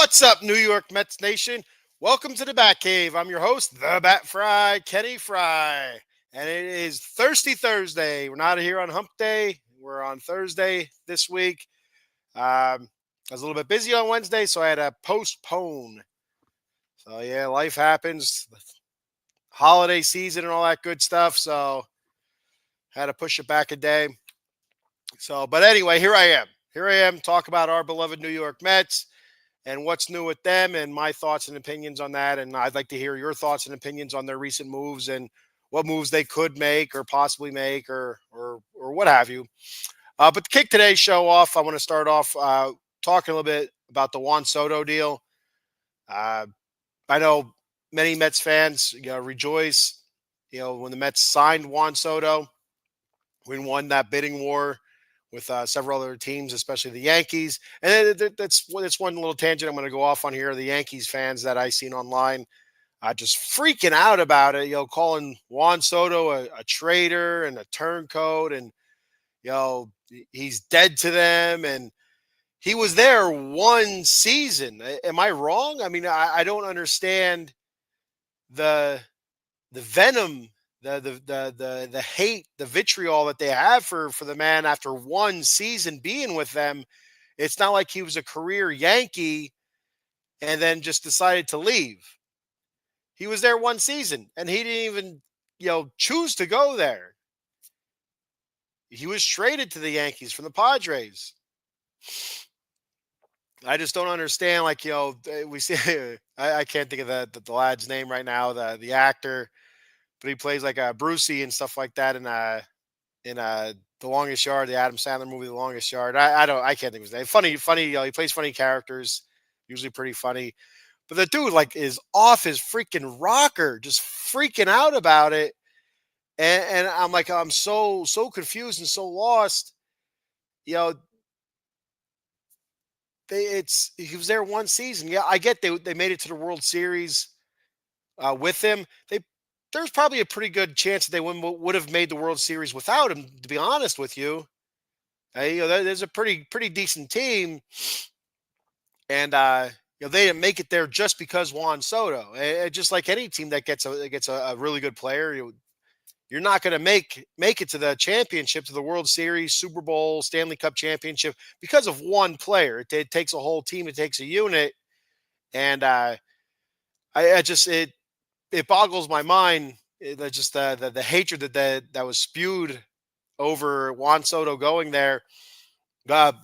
What's up, New York Mets Nation? Welcome to the Bat Cave. I'm your host, the Bat Fry, Kenny Fry. And it is Thirsty Thursday. We're not here on Hump Day. We're on Thursday this week. I was a little bit busy on Wednesday, so I had to postpone. So, yeah, life happens. Holiday season and all that good stuff. So, had to push it back a day. So, but anyway, here I am. Here I am, talk about our beloved New York Mets and what's new with them and my thoughts and opinions on that. And I'd like to hear your thoughts and opinions on their recent moves and what moves they could make or possibly make or what have you. But to kick today's show off, I want to start off talking a little bit about the Juan Soto deal. Uh, I know many Mets fans rejoice, when the Mets signed Juan Soto. We won that bidding war with several other teams, especially the Yankees. And that's one little tangent I'm going to go off on here. The Yankees fans that I seen online just freaking out about it, calling Juan Soto a traitor and a turncoat, and he's dead to them. And he was there one season. Am I wrong? I mean, I don't understand the venom, the hate, the vitriol that they have for the man after one season being with them. It's not like he was a career Yankee and then just decided to leave. He was there one season and he didn't even, choose to go there. He was traded to the Yankees from the Padres. I just don't understand. Like, we see, I can't think of the lad's name right now, the actor, but he plays like a Brucey and stuff like that in The Longest Yard, the Adam Sandler movie, The Longest Yard. I can't think of his name. Funny. He plays funny characters, usually pretty funny. But the dude is off his freaking rocker, just freaking out about it. And I'm like, I'm so confused and so lost. You know, he was there one season. Yeah, I get they made it to the World Series with him. There's probably a pretty good chance that they would have made the World Series without him. To be honest with you, there's a pretty decent team, and they didn't make it there just because Juan Soto. Just like any team that gets a really good player, you're not going to make it to the championship, to the World Series, Super Bowl, Stanley Cup championship because of one player. It takes a whole team. It takes a unit, and it boggles my mind. Just the hatred that was spewed over Juan Soto going there, not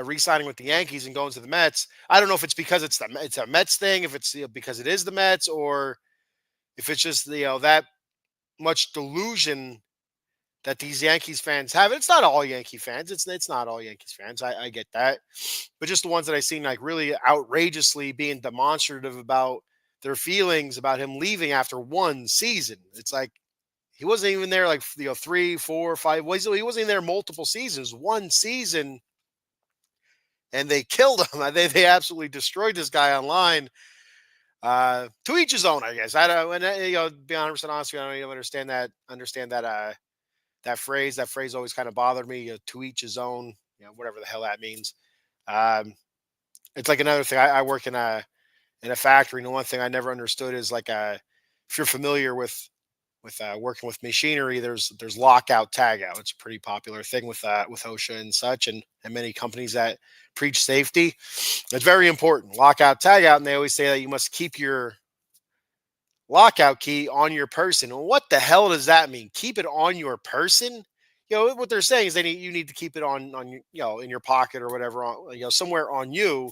re-signing with the Yankees and going to the Mets. I don't know if it's because it's a Mets thing, if it's because it is the Mets, or if it's just that much delusion that these Yankees fans have. It's not all Yankee fans. It's not all Yankees fans. I get that, but just the ones that I seen like really outrageously being demonstrative about their feelings about him leaving after one season. It's like he wasn't even there like 3, 4, 5. He wasn't even there multiple seasons. One season, and they killed him. They absolutely destroyed this guy online. To each his own, I guess. I don't. And be 100% honest, I don't even understand that phrase. That phrase always kind of bothered me. To each his own. Whatever the hell that means. Um, it's like another thing. I work in a factory, and the one thing I never understood is like if you're familiar with working with machinery, there's lockout tagout. It's a pretty popular thing with OSHA and such, and many companies that preach safety. It's very important. Lockout tagout, and they always say that you must keep your lockout key on your person. Well, what the hell does that mean? Keep it on your person? What they're saying is you need to keep it on in your pocket or whatever, somewhere on you,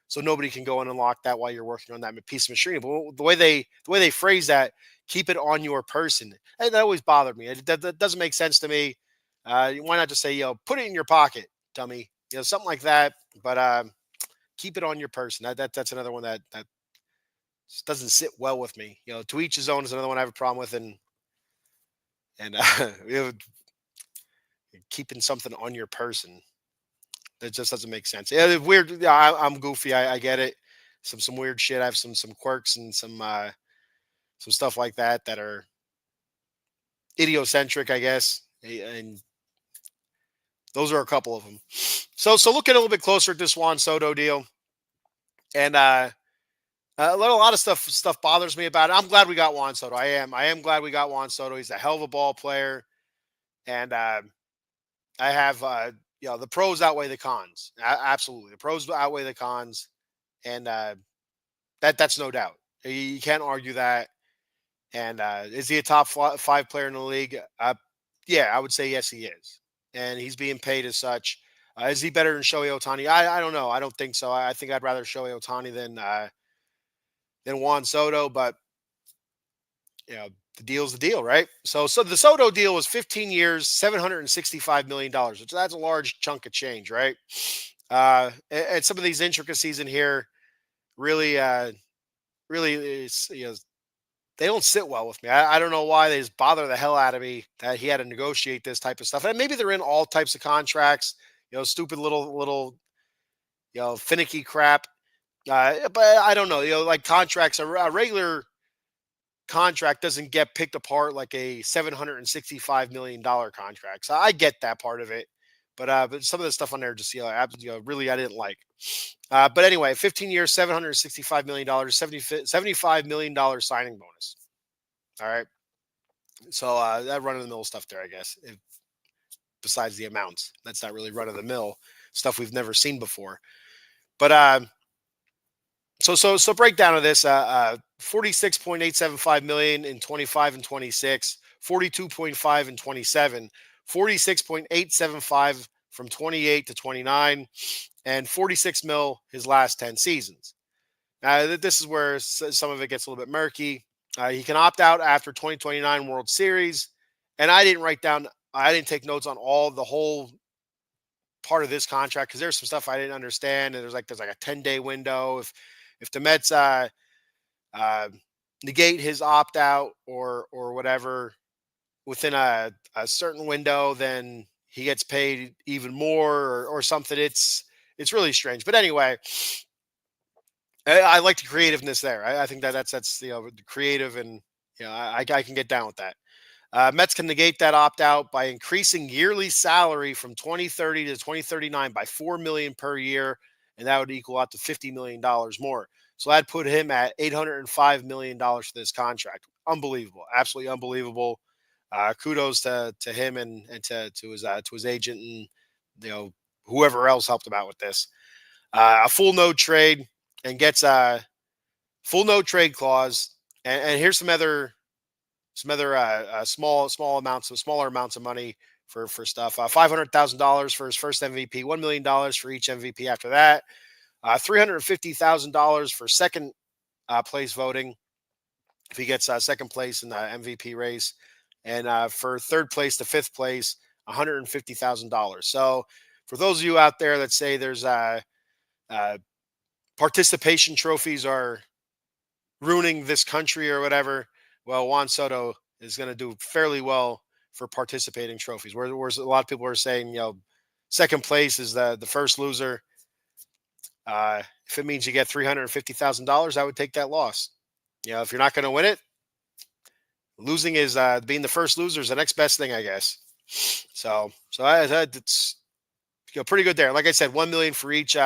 so nobody can go in and lock that while you're working on that piece of machinery. But the way they phrase that, keep it on your person, that always bothered me. That doesn't make sense to me. Why not just say, put it in your pocket, dummy? Something like that. But keep it on your person. That's another one that just doesn't sit well with me. To each his own is another one I have a problem with, and keeping something on your person. That just doesn't make sense. Yeah, it's weird. Yeah, I'm goofy. I get it. Some weird shit. I have some quirks and some stuff like that are idiocentric, I guess. And those are a couple of them. So looking a little bit closer at this Juan Soto deal. And a lot of stuff bothers me about it. I'm glad we got Juan Soto. I am glad we got Juan Soto. He's a hell of a ball player, and I have the pros outweigh the cons. Absolutely, the pros outweigh the cons, and that's no doubt. You can't argue that. And is he a top five player in the league? Yeah, I would say yes, he is, and he's being paid as such. Is he better than Shohei Ohtani? I don't know. I don't think so. I think I'd rather Shohei Ohtani than Juan Soto, but you know, the deal's the deal, right? So the Soto deal was 15 years, $765 million, which that's a large chunk of change, right? And some of these intricacies in here really, really is, they don't sit well with me. I don't know why they just bother the hell out of me that he had to negotiate this type of stuff. And maybe they're in all types of contracts, stupid little, finicky crap. But I don't know, like contracts, a regular contract doesn't get picked apart like a $765 million contract. So I get that part of it. But some of the stuff on there just really I didn't like. But anyway, 15 years, $765 million, $75 million signing bonus. All right. So that run of the mill stuff there, I guess. Besides the amounts, that's not really run of the mill stuff we've never seen before. But so breakdown of this: 46.875 million in 25 and 26, 42.5 and 27, 46.875 from 28 to 29, and 46 mil his last 10 seasons. Now this is where some of it gets a little bit murky. He can opt out after 2029 World Series, and I didn't take notes on the whole part of this contract because there's some stuff I didn't understand, and there's like a 10-day window if the Mets uh, negate his opt out or whatever within a certain window, then he gets paid even more or something. It's really strange. But anyway, I like the creativeness there. I think that's the creative, and I can get down with that. Mets can negate that opt out by increasing yearly salary from 2030 to 2039 by $4 million per year, and that would equal out to $50 million more. So that'd put him at $805 million for this contract. Unbelievable, absolutely unbelievable. Kudos to him and to his agent and whoever else helped him out with this. A full no trade and gets a full no trade clause. And here's some other smaller amounts of money for stuff. $500,000 for his first MVP, $1 million for each MVP after that. $350,000 for second place voting if he gets second place in the MVP race, and for third place to fifth place, $150,000. So for those of you out there that say there's participation trophies are ruining this country or whatever, well, Juan Soto is going to do fairly well for participating trophies. Whereas a lot of people are saying, second place is the first loser. If it means you get $350,000, I would take that loss. If you're not going to win it, losing is being the first loser is the next best thing, I guess. So it's pretty good there. Like I said, $1 million for each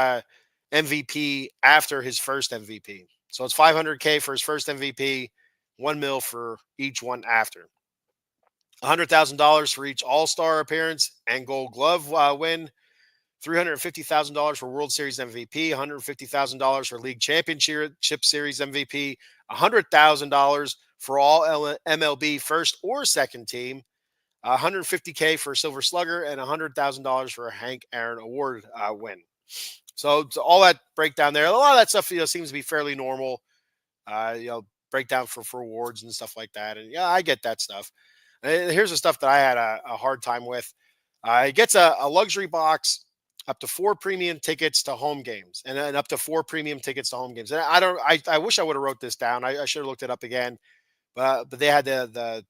MVP after his first MVP. So it's $500K for his first MVP, $1 million for each one after. $100,000 for each All-Star appearance and Gold Glove win. $350,000 for World Series MVP, $150,000 for League Championship Series MVP, $100,000 for all MLB first or second team, $150K for Silver Slugger, and $100,000 for a Hank Aaron Award win. So all that breakdown there, a lot of that stuff seems to be fairly normal. Breakdown for awards and stuff like that, and I get that stuff. And here's the stuff that I had a hard time with. He gets a luxury box, up to 4 premium tickets to home games, and up to 4 premium tickets to home games. And I wish I would have wrote this down. I should have looked it up again, but they had the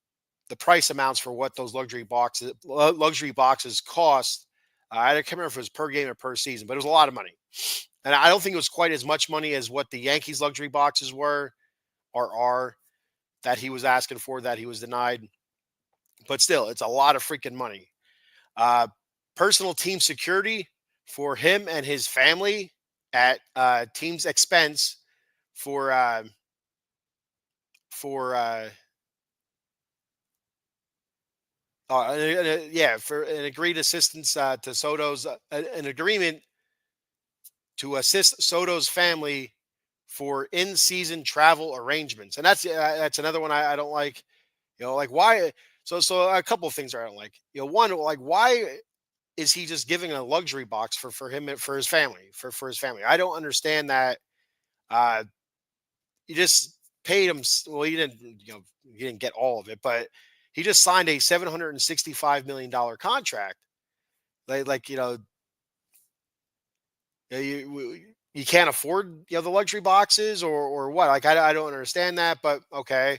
price amounts for what those luxury boxes cost. I can't remember if it was per game or per season, but it was a lot of money. And I don't think it was quite as much money as what the Yankees luxury boxes were or are that he was asking for, that he was denied. But still, it's a lot of freaking money. Personal team security for him and his family at team's expense for for yeah, for an agreed assistance to Soto's an agreement to assist Soto's family for in-season travel arrangements, and that's another one I don't like. Like why? So a couple of things I don't like. One, like why is he just giving a luxury box for him for his family for his family? I don't understand that. Uh, you just paid him. Well, you didn't get all of it, but he just signed a $765 million contract. Like you can't afford the luxury boxes or what? Like I don't understand that, but okay.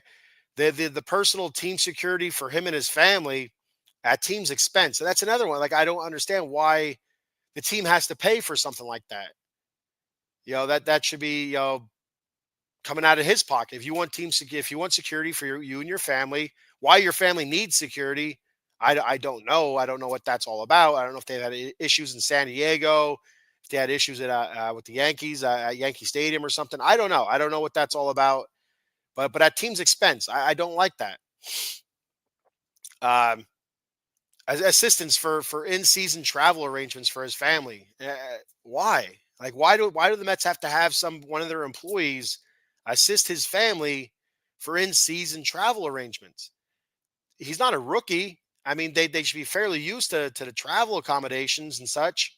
The personal team security for him and his family at team's expense. And that's another one. Like I don't understand why the team has to pay for something like that. That should be coming out of his pocket. If you want if you want security for you and your family, why your family needs security, I don't know. I don't know what that's all about. I don't know if they had issues in San Diego, if they had issues with the Yankees at Yankee Stadium or something. I don't know. I don't know what that's all about. But at team's expense, I don't like that. Um, Assistance for in season travel arrangements for his family. Why? Like why do the Mets have to have one of their employees assist his family for in season travel arrangements? He's not a rookie. I mean, they should be fairly used to the travel accommodations and such.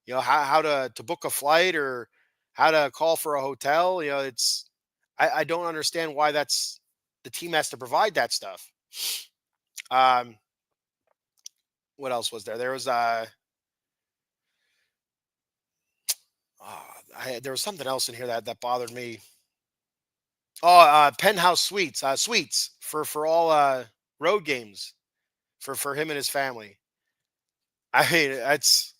How to book a flight or how to call for a hotel. It's I don't understand why that's the team has to provide that stuff. Um, what else was there? There was there was something else in here that bothered me. Oh, penthouse suites for all road games for him and his family. I mean, it's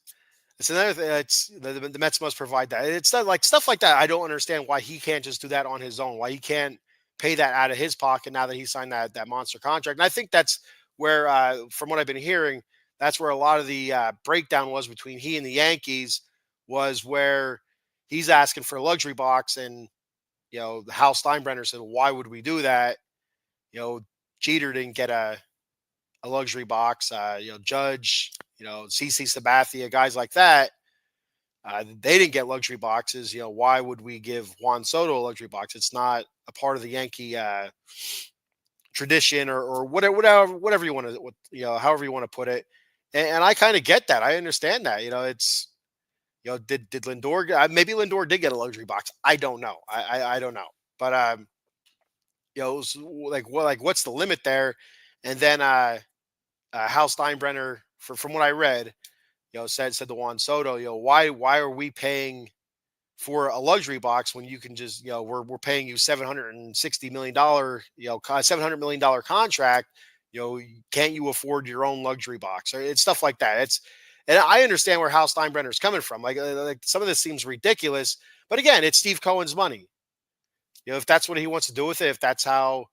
another thing. It's the Mets must provide that. It's not like stuff like that. I don't understand why he can't just do that on his own. Why he can't pay that out of his pocket now that he signed that monster contract. And I think that's where, from what I've been hearing, that's where a lot of the breakdown was between he and the Yankees was where he's asking for a luxury box, and Hal Steinbrenner said, "Why would we do that?" Jeter didn't get a luxury box. Judge, CC Sabathia, guys like that, they didn't get luxury boxes. Why would we give Juan Soto a luxury box? It's not a part of the Yankee tradition or whatever you want to, however you want to put it. And I kind of get that. I understand that. It's did Lindor maybe Lindor did get a luxury box? I don't know. I don't know. But it was like what's the limit there? And then Hal Steinbrenner, from what I read, said to Juan Soto, why are we paying for a luxury box when you can just, we're paying you $760 million, $700 million contract. Can't you afford your own luxury box? Or it's stuff like that. And I understand where Hal Steinbrenner is coming from. Like some of this seems ridiculous, but again, it's Steve Cohen's money. If that's what he wants to do with it, if that's how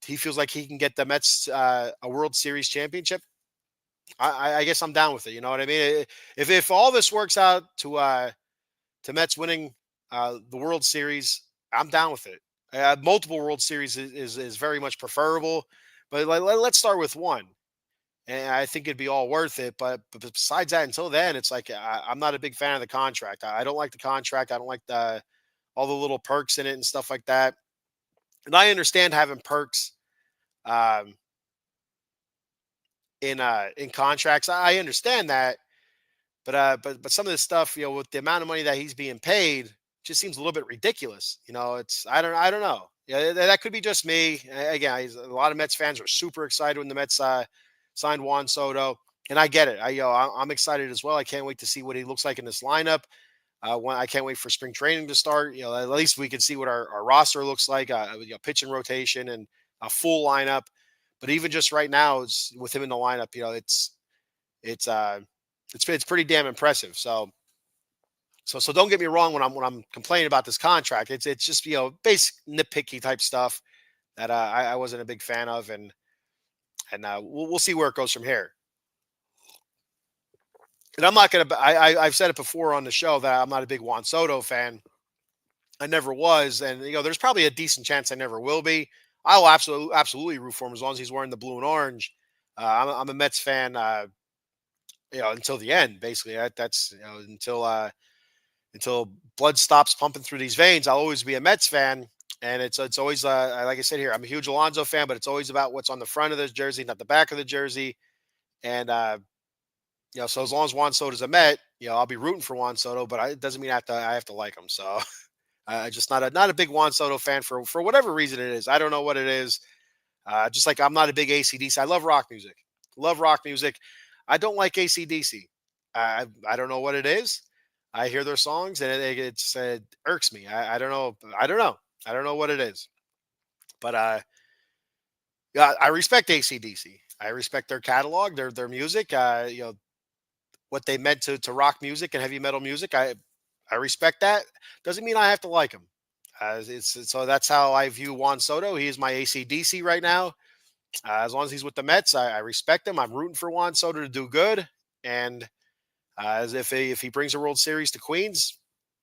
he feels like he can get the Mets a World Series championship, I guess I'm down with it. You know what I mean? If all this works out to Mets winning the World Series, I'm down with it. Multiple World Series is very much preferable, but let's start with one, and I think it'd be all worth it. But besides that, until then, it's like I'm not a big fan of the contract. I don't like the contract. I don't like the all the little perks in it and stuff like that. And I understand having perks um, in contracts. I understand that, but some of this stuff, with the amount of money that he's being paid, just seems a little bit ridiculous. It's I don't know. Yeah, that could be just me. Again, a lot of Mets fans were super excited when the Mets signed Juan Soto, and I get it. I'm excited as well. I can't wait to see what he looks like in this lineup. I can't wait for spring training to start. At least we can see what our roster looks like. Pitching rotation and a full lineup. But even just right now, it's with him in the lineup. It's uh it's pretty damn impressive. So don't get me wrong when I'm complaining about this contract. It's just basic nitpicky type stuff that I wasn't a big fan of, and we'll see where it goes from here. And I'm not gonna. I've said it before on the show that I'm not a big Juan Soto fan. I never was, and there's probably a decent chance I never will be. I will absolutely root for him as long as he's wearing the blue and orange. I'm a Mets fan, until the end. Basically, that's until blood stops pumping through these veins. I'll always be a Mets fan, and it's always like I said here, I'm a huge Alonso fan, but it's always about what's on the front of the jersey, not the back of the jersey. And so as long as Juan Soto's a Met, I'll be rooting for Juan Soto, but it doesn't mean I have to like him. So I just not a big Juan Soto fan for whatever reason it is. I don't know what it is. Just like I'm not a big AC/DC. I love rock music. Love rock music. I don't like AC/DC. I don't know what it is. I hear their songs and it irks me. I don't know. I don't know. I don't know what it is. But yeah, I respect AC/DC. I respect their catalog, their music. What they meant to rock music and heavy metal music. I respect that. Doesn't mean I have to like him. So that's how I view Juan Soto. He is my AC/DC right now. As long as he's with the Mets, I respect him. I'm rooting for Juan Soto to do good. And as if he brings a World Series to Queens,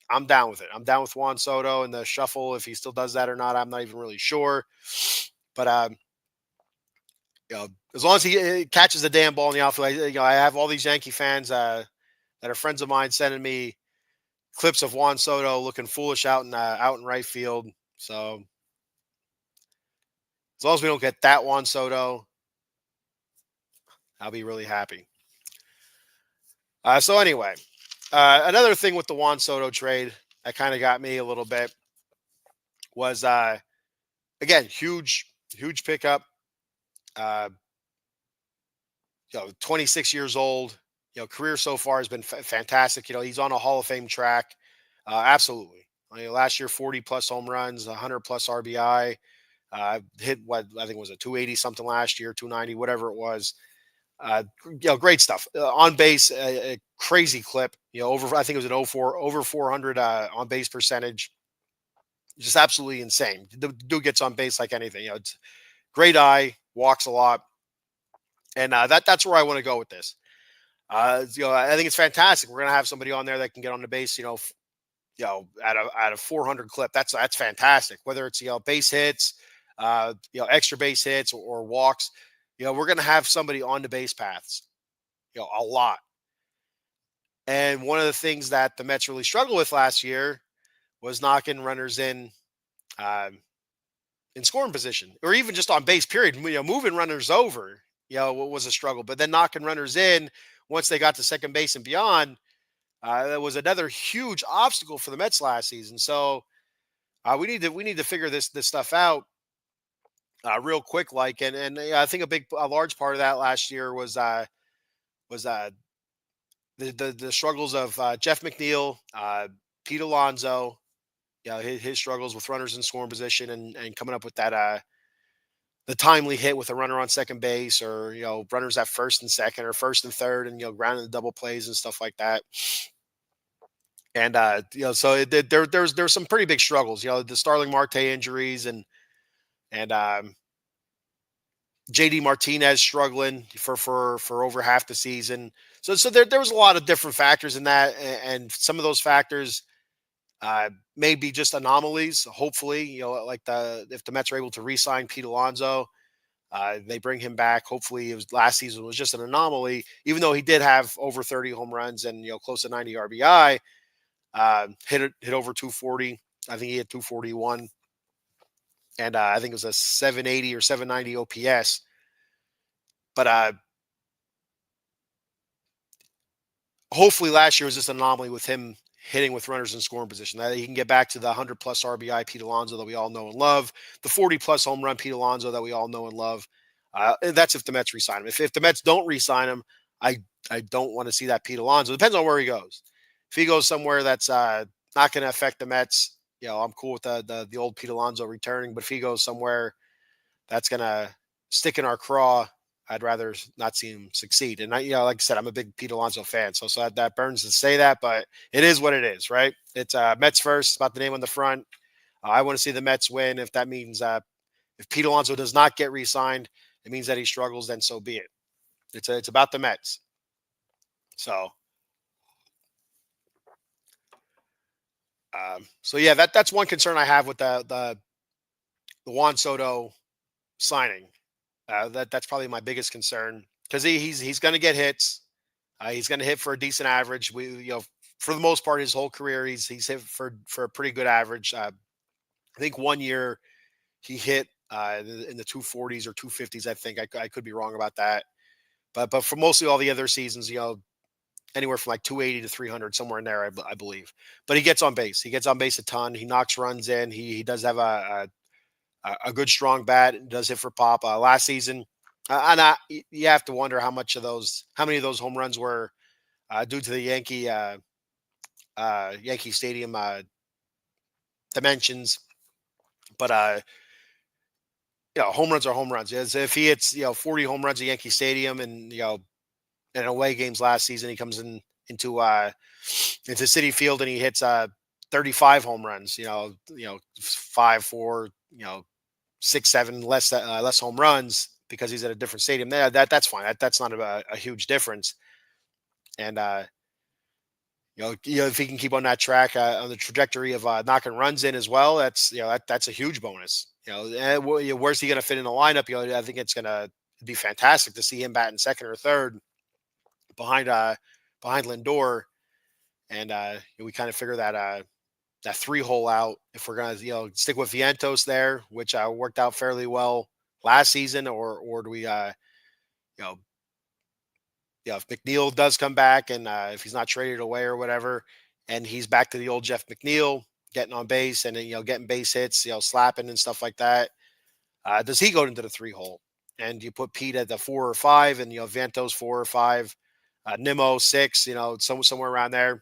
I'm down with it. I'm down with Juan Soto and the shuffle. If he still does that or not, I'm not even really sure. But as long as he catches the damn ball in the outfield, I have all these Yankee fans that are friends of mine sending me clips of Juan Soto looking foolish out in right field. So as long as we don't get that Juan Soto, I'll be really happy. So anyway, another thing with the Juan Soto trade that kind of got me a little bit was again huge pickup. 26 years old. Career so far has been fantastic. He's on a Hall of Fame track. Absolutely. Last year, 40 plus home runs, 100 plus RBI. Hit what I think was a 280 something last year, 290, whatever it was. Great stuff. On base, a crazy clip. Over I think it was an 04 over 400 on base percentage. Just absolutely insane. The dude gets on base like anything. It's great eye, walks a lot, and that's where I want to go with this. I think it's fantastic. We're gonna have somebody on there that can get on the base. At a 400 clip. That's fantastic. Whether it's base hits, extra base hits or walks. We're gonna have somebody on the base paths. A lot. And one of the things that the Mets really struggled with last year was knocking runners um, in scoring position, or even just on base. Period. Moving runners over. Was a struggle, but then knocking runners in once they got to second base and beyond. That was another huge obstacle for the Mets last season. So we need to figure this stuff out real quick. I think a large part of that last year was the struggles of Jeff McNeil, Pete Alonso. His struggles with runners in scoring position and coming up with that the timely hit with a runner on second base, or runners at first and second or first and third, and grounding the double plays and stuff like that. And so there's some pretty big struggles. The Starling Marte injuries and JD Martinez struggling for over half the season. So there was a lot of different factors in that, and some of those factors may be just anomalies. Hopefully, if the Mets are able to re-sign Pete Alonso, they bring him back. Hopefully, last season was just an anomaly, even though he did have over 30 home runs and close to 90 RBI. Hit over 240. I think he hit 241, and I think it was a 780 or 790 OPS. But hopefully, last year was just an anomaly with him hitting with runners in scoring position. That he can get back to the 100 plus RBI Pete Alonso that we all know and love, the 40 plus home run Pete Alonso that we all know and love. And that's if the Mets re-sign him. If the Mets don't re-sign him, I don't want to see that Pete Alonso. Depends on where he goes. If he goes somewhere that's not going to affect the Mets, I'm cool with the old Pete Alonso returning. But if he goes somewhere that's going to stick in our craw, I'd rather not see him succeed. And like I said, I'm a big Pete Alonso fan, so that burns to say that, but it is what it is, right? It's Mets first, about the name on the front. I want to see the Mets win. If that means if Pete Alonso does not get re-signed, it means that he struggles. Then so be it. It's about the Mets. So So yeah, that's one concern I have with the Juan Soto signing. That's probably my biggest concern because he's going to get hits. He's going to hit for a decent average. For the most part, his whole career, he's hit for a pretty good average. I think one year he hit in the 240s or 250s. I think I could be wrong about that, but for mostly all the other seasons, anywhere from like 280 to 300, somewhere in there, I believe. But he gets on base. He gets on base a ton. He knocks runs in. He does have a good strong bat. Does hit for pop. Last season, you have to wonder how many of those home runs were due to the Yankee Stadium dimensions. But home runs are home runs. As if he hits 40 home runs at Yankee Stadium, and in away games last season, he comes into City Field and he hits 35 home runs. 5, 4, 6, 7 less home runs because he's at a different stadium. There, that's fine. That's not a huge difference. And if he can keep on that track on the trajectory of knocking runs in as well, that's a huge bonus. Where's he going to fit in the lineup? I think it's going to be fantastic to see him batting second or third behind Lindor, and we kind of figure that 3 hole out if we're going to stick with Vientos there, which worked out fairly well last season, or do we you know if McNeil does come back and if he's not traded away or whatever, and he's back to the old Jeff McNeil getting on base and getting base hits, slapping and stuff like that. Does he go into the 3 hole? And you put Pete at the 4 or 5, and Vientos 4 or 5, Nimmo 6, somewhere around there.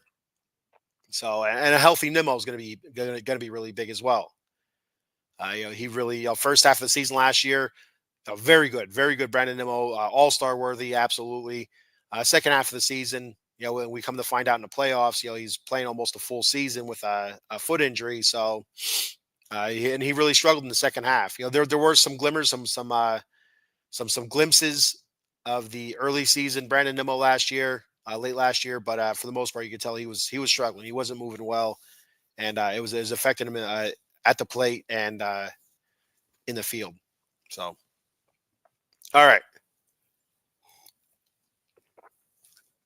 So, and a healthy Nimmo is going to be really big as well. He really first half of the season last year, very good Brandon Nimmo, all-star worthy, absolutely. Second half of the season, when we come to find out in the playoffs, he's playing almost a full season with a foot injury. So, and he really struggled in the second half. There were some glimmers, some glimpses of the early season Brandon Nimmo last year, late last year, but for the most part, you could tell he was struggling. He wasn't moving well, and it was affecting him at the plate and in the field. So, all right.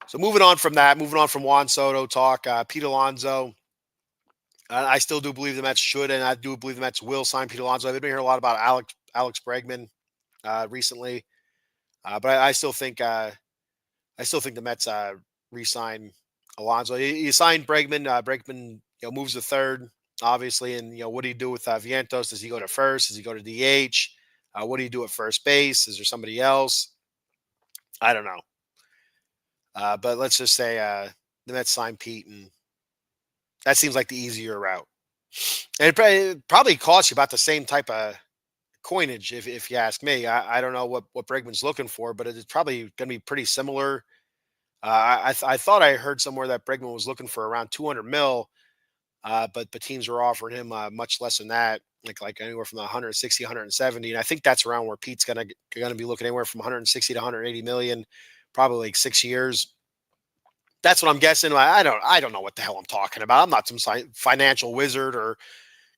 So moving on from Juan Soto talk, Pete Alonso. I still do believe the Mets should, and I do believe the Mets will sign Pete Alonso. I've been hearing a lot about Alex Bregman recently, but I still think the Mets re-sign Alonso. You signed Bregman. Bregman, moves to third, obviously, and what do you do with Vientos? Does he go to first? Does he go to DH? What do you do at first base? Is there somebody else? I don't know. But let's just say the Mets sign Pete, and that seems like the easier route. And it probably costs you about the same type of coinage, if you ask me. I don't know what Bregman's looking for, but it's probably going to be pretty similar. I thought I heard somewhere that Bregman was looking for around 200 mil, but teams were offering him much less than that, like anywhere from 160, 170, and I think that's around where Pete's gonna be looking anywhere from 160 to 180 million, probably like 6 years. That's what I'm guessing. I don't know what the hell I'm talking about. I'm not some financial wizard or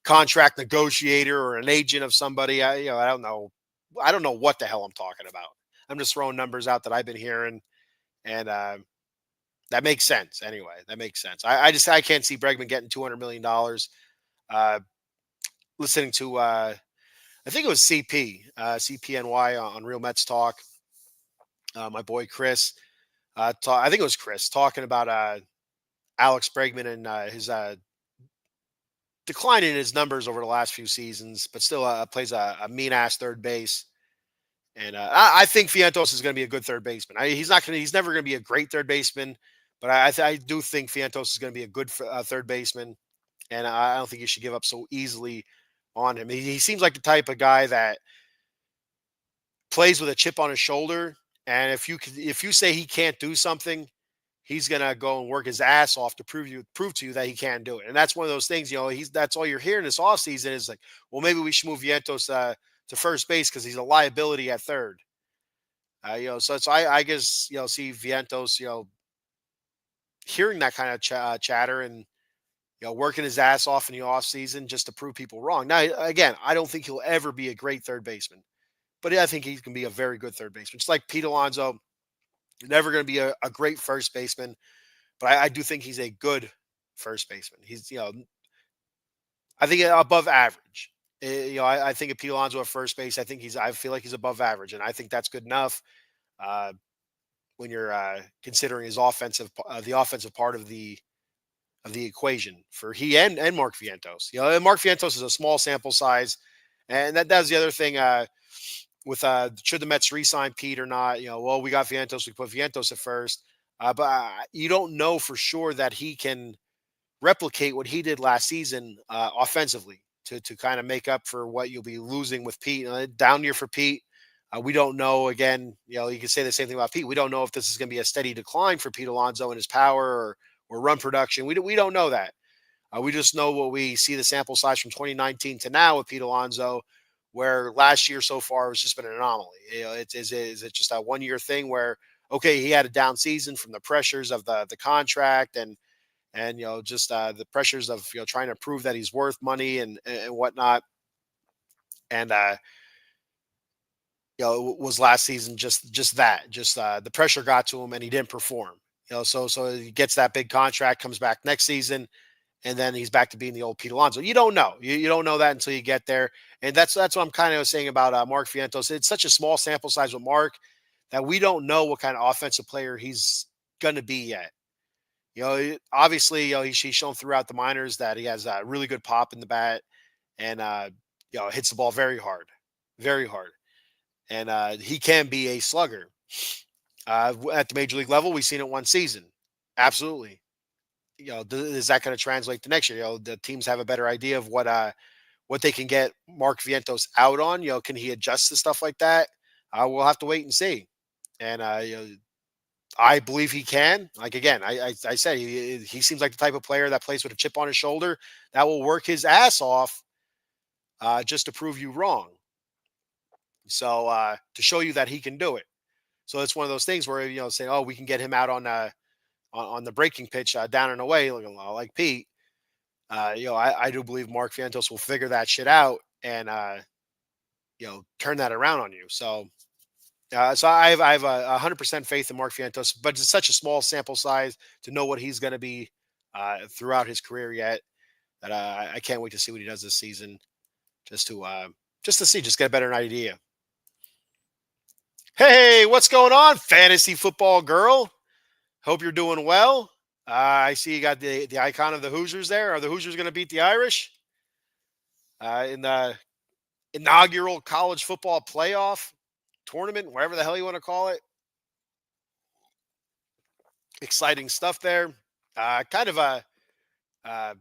contract negotiator or an agent of somebody. I don't know. I don't know what the hell I'm talking about. I'm just throwing numbers out that I've been hearing, and that makes sense. Anyway, that makes sense. I can't see Bregman getting $200 million. Uh, Listening to I think it was CPNY on Real Mets Talk. My boy Chris. I think it was Chris talking about Alex Bregman and his decline in his numbers over the last few seasons, but still plays a mean ass third base. And I think Vientos is going to be a good third baseman. He's never going to be a great third baseman, but I do think Vientos is going to be a good third baseman. And I don't think you should give up so easily on him. He seems like the type of guy that plays with a chip on his shoulder. And if you say he can't do something, he's gonna go and work his ass off to prove to you that he can do it. And that's one of those things. That's all you're hearing this offseason is like, well, maybe we should move Vientos to first base because he's a liability at third. So I guess see Vientos hearing that kind of chatter and working his ass off in the offseason just to prove people wrong. Now, again, I don't think he'll ever be a great third baseman, but I think he can be a very good third baseman. Just like Pete Alonso, never going to be a great first baseman, but I do think he's a good first baseman. He's, I think above average. I think of Pete Alonso at first base. I feel like he's above average, and I think that's good enough uh, when you're considering the offensive part of the equation for he and Mark Vientos. And Mark Vientos is a small sample size, and that's the other thing. With should the Mets re-sign Pete or not? Well, we got Vientos, we put Vientos at first, but you don't know for sure that he can replicate what he did last season offensively to kind of make up for what you'll be losing with Pete. Down year for Pete. We don't know. Again, you can say the same thing about Pete. We don't know if this is going to be a steady decline for Pete Alonso and his power or run production. We don't know that. We just know what we see the sample size from 2019 to now with Pete Alonso, where last year so far has just been an anomaly. Is it just a 1 year thing where, okay, he had a down season from the pressures of the contract and just the pressures of trying to prove that he's worth money and whatnot, and was last season just that just the pressure got to him and he didn't perform. So he gets that big contract, comes back next season, and then he's back to being the old Pete Alonso. You don't know. You don't know that until you get there, and that's what I'm kind of saying about Mark Vientos. It's such a small sample size with Mark that we don't know what kind of offensive player he's going to be yet. Obviously, he's shown throughout the minors that he has a really good pop in the bat and, hits the ball very hard. And he can be a slugger. At the major league level, we've seen it one season. Absolutely. Is that going to translate to next year? The teams have a better idea of what they can get Mark Vientos out on. Can he adjust to stuff like that? We'll have to wait and see. And, I believe he can. Like again, I said he seems like the type of player that plays with a chip on his shoulder that will work his ass off just to prove you wrong. So to show you that he can do it. So it's one of those things where say, oh, we can get him out on the breaking pitch down and away, like Pete. I do believe Mark Vientos will figure that shit out and turn that around on you. So I have 100% faith in Mark Vientos, but it's such a small sample size to know what he's going to be throughout his career yet that I can't wait to see what he does this season, just to see, just get a better idea. Hey, what's going on, fantasy football girl? Hope you're doing well. I see you got the icon of the Hoosiers there. Are the Hoosiers going to beat the Irish in the inaugural college football playoff tournament, whatever the hell you want to call it? Exciting stuff there. Kind of a I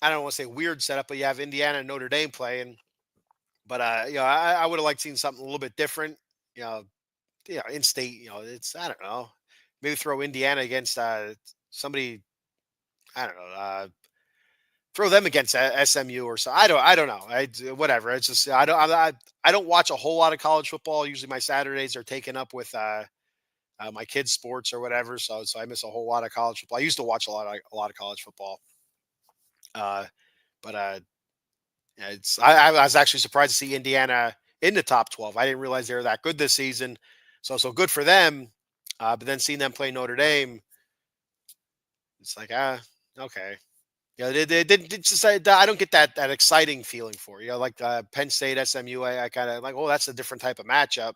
don't want to say weird setup, but you have Indiana and Notre Dame playing. But I would have liked seeing something a little bit different. In state. It's I don't know. Maybe throw Indiana against somebody. I don't know. Throw them against SMU or so. I don't know. Whatever. It's just I don't watch a whole lot of college football. Usually my Saturdays are taken up with my kids' sports or whatever. So I miss a whole lot of college football. I used to watch a lot of college football. But I was actually surprised to see Indiana in the top 12. I didn't realize they were that good this season. So good for them. But then seeing them play Notre Dame, it's like okay. They didn't. Just I don't get that exciting feeling for like Penn State, SMU. I kind of like, oh, that's a different type of matchup.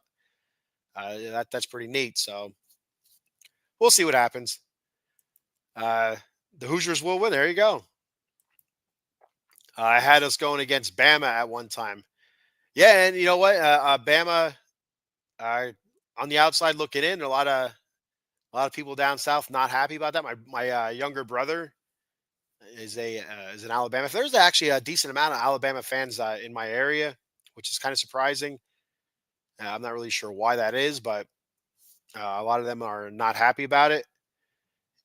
That's pretty neat. So we'll see what happens. The Hoosiers will win. There you go. I had us going against Bama at one time. Yeah, and you know what? Bama on the outside looking in, a lot of people down south not happy about that. My younger brother is an Alabama. There's actually a decent amount of Alabama fans in my area, which is kind of surprising. I'm not really sure why that is, but a lot of them are not happy about it.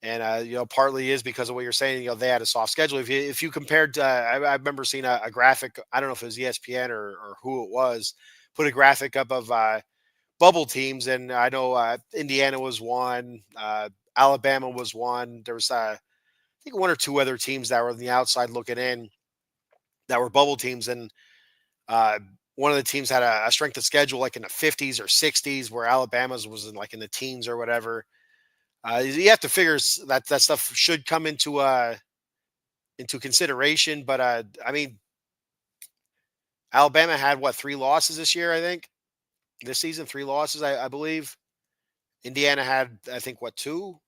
And partly is because of what you're saying. They had a soft schedule. If you compared, I remember seeing a graphic. I don't know if it was ESPN or who it was, put a graphic up of bubble teams, and I know Indiana was one, Alabama was one. There was think one or two other teams that were on the outside looking in that were bubble teams, and uh, one of the teams had a strength of schedule like in the 50s or 60s, where Alabama's was in like in the teens or whatever. You have to figure that that stuff should come into consideration. But I mean, Alabama had what, three losses this year? I think this season, three losses, I believe. Indiana had, I think, what, two.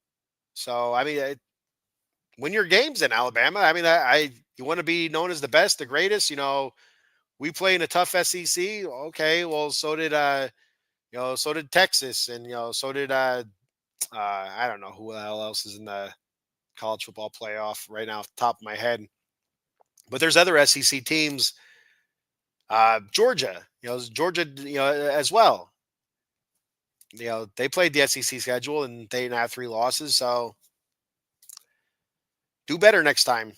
So I mean, win your games in Alabama. I mean, you want to be known as the best, the greatest. We play in a tough SEC. Okay, well, so did so did Texas, and so did I don't know who the hell else is in the college football playoff right now, off the top of my head. But there's other SEC teams, Georgia, Georgia, as well. They played the SEC schedule and they didn't have three losses. So do better next time.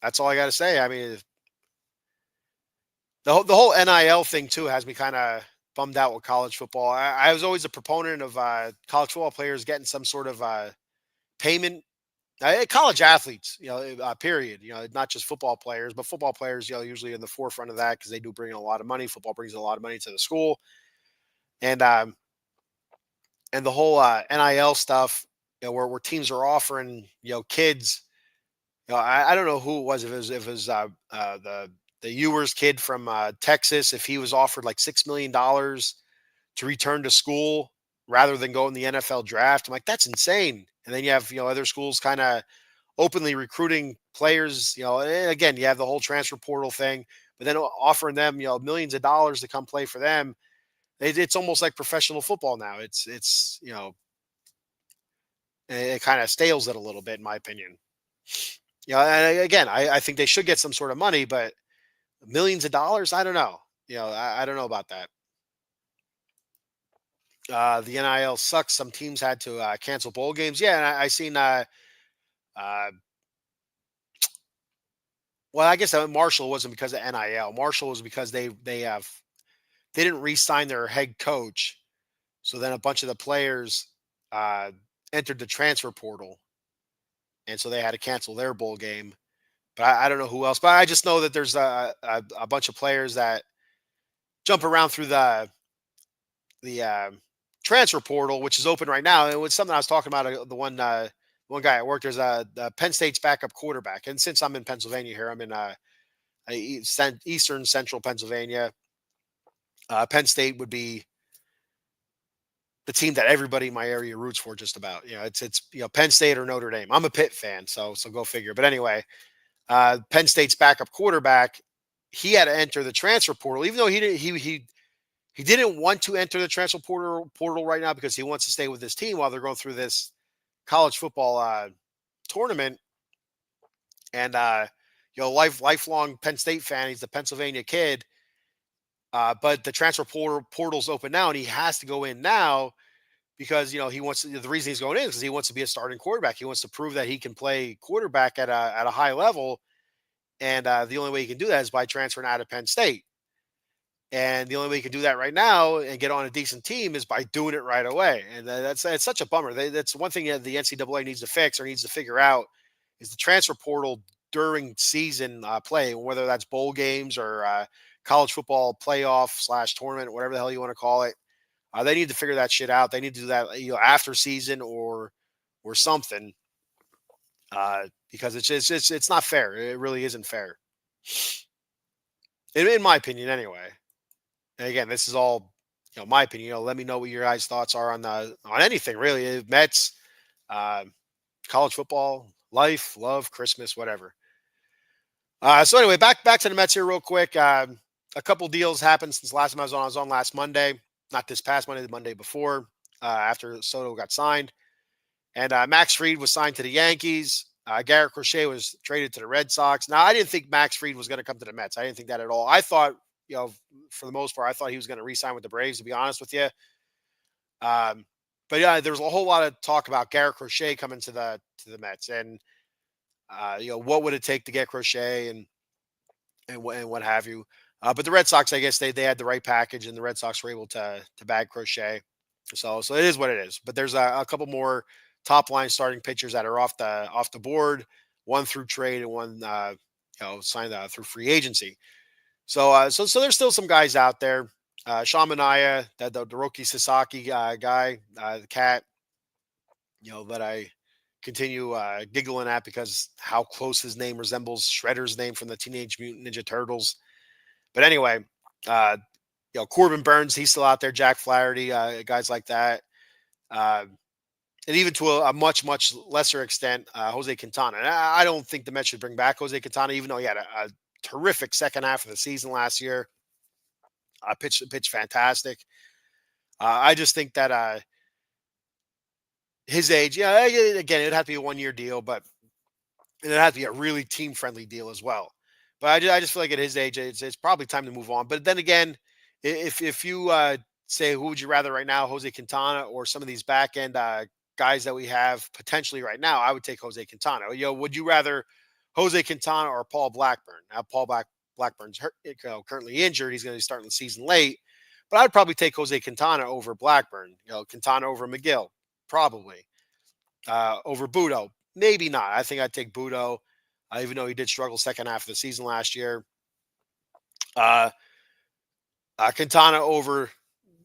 That's all I got to say. I mean, the whole NIL thing too has me kind of bummed out with college football. I was always a proponent of college football players getting some sort of payment. College athletes, period. Not just football players, but football players, usually in the forefront of that because they do bring in a lot of money. Football brings in a lot of money to the school, and the whole NIL stuff, where teams are offering, kids. I don't know who it was. If it was the Ewers kid from Texas, if he was offered like $6 million to return to school rather than go in the NFL draft. I'm like, that's insane. And then you have other schools kind of openly recruiting players. And again, you have the whole transfer portal thing, but then offering them millions of dollars to come play for them. It's almost like professional football now. It kind of stales it a little bit, in my opinion. And again, I think they should get some sort of money, but millions of dollars, I don't know. I don't know about that. The NIL sucks. Some teams had to cancel bowl games. Yeah, and I seen. Uh, well, I guess Marshall wasn't because of NIL. Marshall was because they didn't re-sign their head coach, so then a bunch of the players uh, entered the transfer portal, and so they had to cancel their bowl game. But I don't know who else. But I just know that there's a bunch of players that jump around through the transfer portal, which is open right now. And it was something I was talking about. The one guy at work. There's the Penn State's backup quarterback, and since I'm in Pennsylvania here, I'm in Eastern Central Pennsylvania. Penn State would be the team that everybody in my area roots for, just about. It's Penn State or Notre Dame. I'm a Pitt fan, so go figure. But anyway, Penn State's backup quarterback, he had to enter the transfer portal, even though he didn't want to enter the transfer portal right now because he wants to stay with his team while they're going through this college football tournament. And lifelong Penn State fan. He's the Pennsylvania kid. But the transfer portal's open now, and he has to go in now because he wants the reason he's going in is because he wants to be a starting quarterback. He wants to prove that he can play quarterback at a high level, and the only way he can do that is by transferring out of Penn State. And the only way you can do that right now and get on a decent team is by doing it right away. And it's such a bummer. That's one thing that the NCAA needs to fix or needs to figure out is the transfer portal during season play, whether that's bowl games or college football playoff / tournament, whatever the hell you want to call it. They need to figure that shit out. They need to do that after season or something because it's not fair. It really isn't fair, in my opinion, anyway. And again, this is all, my opinion. Let me know what your guys' thoughts are on anything really. Mets, uh, college football, life, love, Christmas, whatever. So anyway, back to the Mets here real quick. A couple deals happened since last time I was on. I was on last Monday, not this past Monday, the Monday before. After Soto got signed, and Max Fried was signed to the Yankees. Garrett Crochet was traded to the Red Sox. Now, I didn't think Max Fried was going to come to the Mets. I didn't think that at all. I thought, for the most part, I thought he was going to re-sign with the Braves, to be honest with you. But yeah, there was a whole lot of talk about Garrett Crochet coming to the Mets, and what would it take to get Crochet and what have you. But the Red Sox, I guess they had the right package, and the Red Sox were able to bag Crochet. So it is what it is. But there's a couple more top line starting pitchers that are off the board. one through trade and one signed through free agency. So there's still some guys out there. Sean Mania, the Roki Sasaki guy, the cat, that I continue giggling at because how close his name resembles Shredder's name from the Teenage Mutant Ninja Turtles. But anyway, uh, Corbin Burns, he's still out there. Jack Flaherty, guys like that. Uh, and even to a much, much lesser extent, Jose Quintana. And I don't think the Mets should bring back Jose Quintana, even though he had a terrific second half of the season last year. Pitched fantastic. I just think that his age, again, it'd have to be a 1 year deal, but it'd have to be a really team friendly deal as well. But I just feel like at his age, it's probably time to move on. But then again, if you say who would you rather right now, Jose Quintana or some of these back end guys that we have potentially right now, I would take Jose Quintana. Would you rather Jose Quintana or Paul Blackburn? Now, Blackburn's hurt, currently injured. He's going to be starting the season late. But I'd probably take Jose Quintana over Blackburn. Quintana over McGill, probably. Over Budo, maybe not. I think I'd take Budo, even though he did struggle second half of the season last year. Quintana over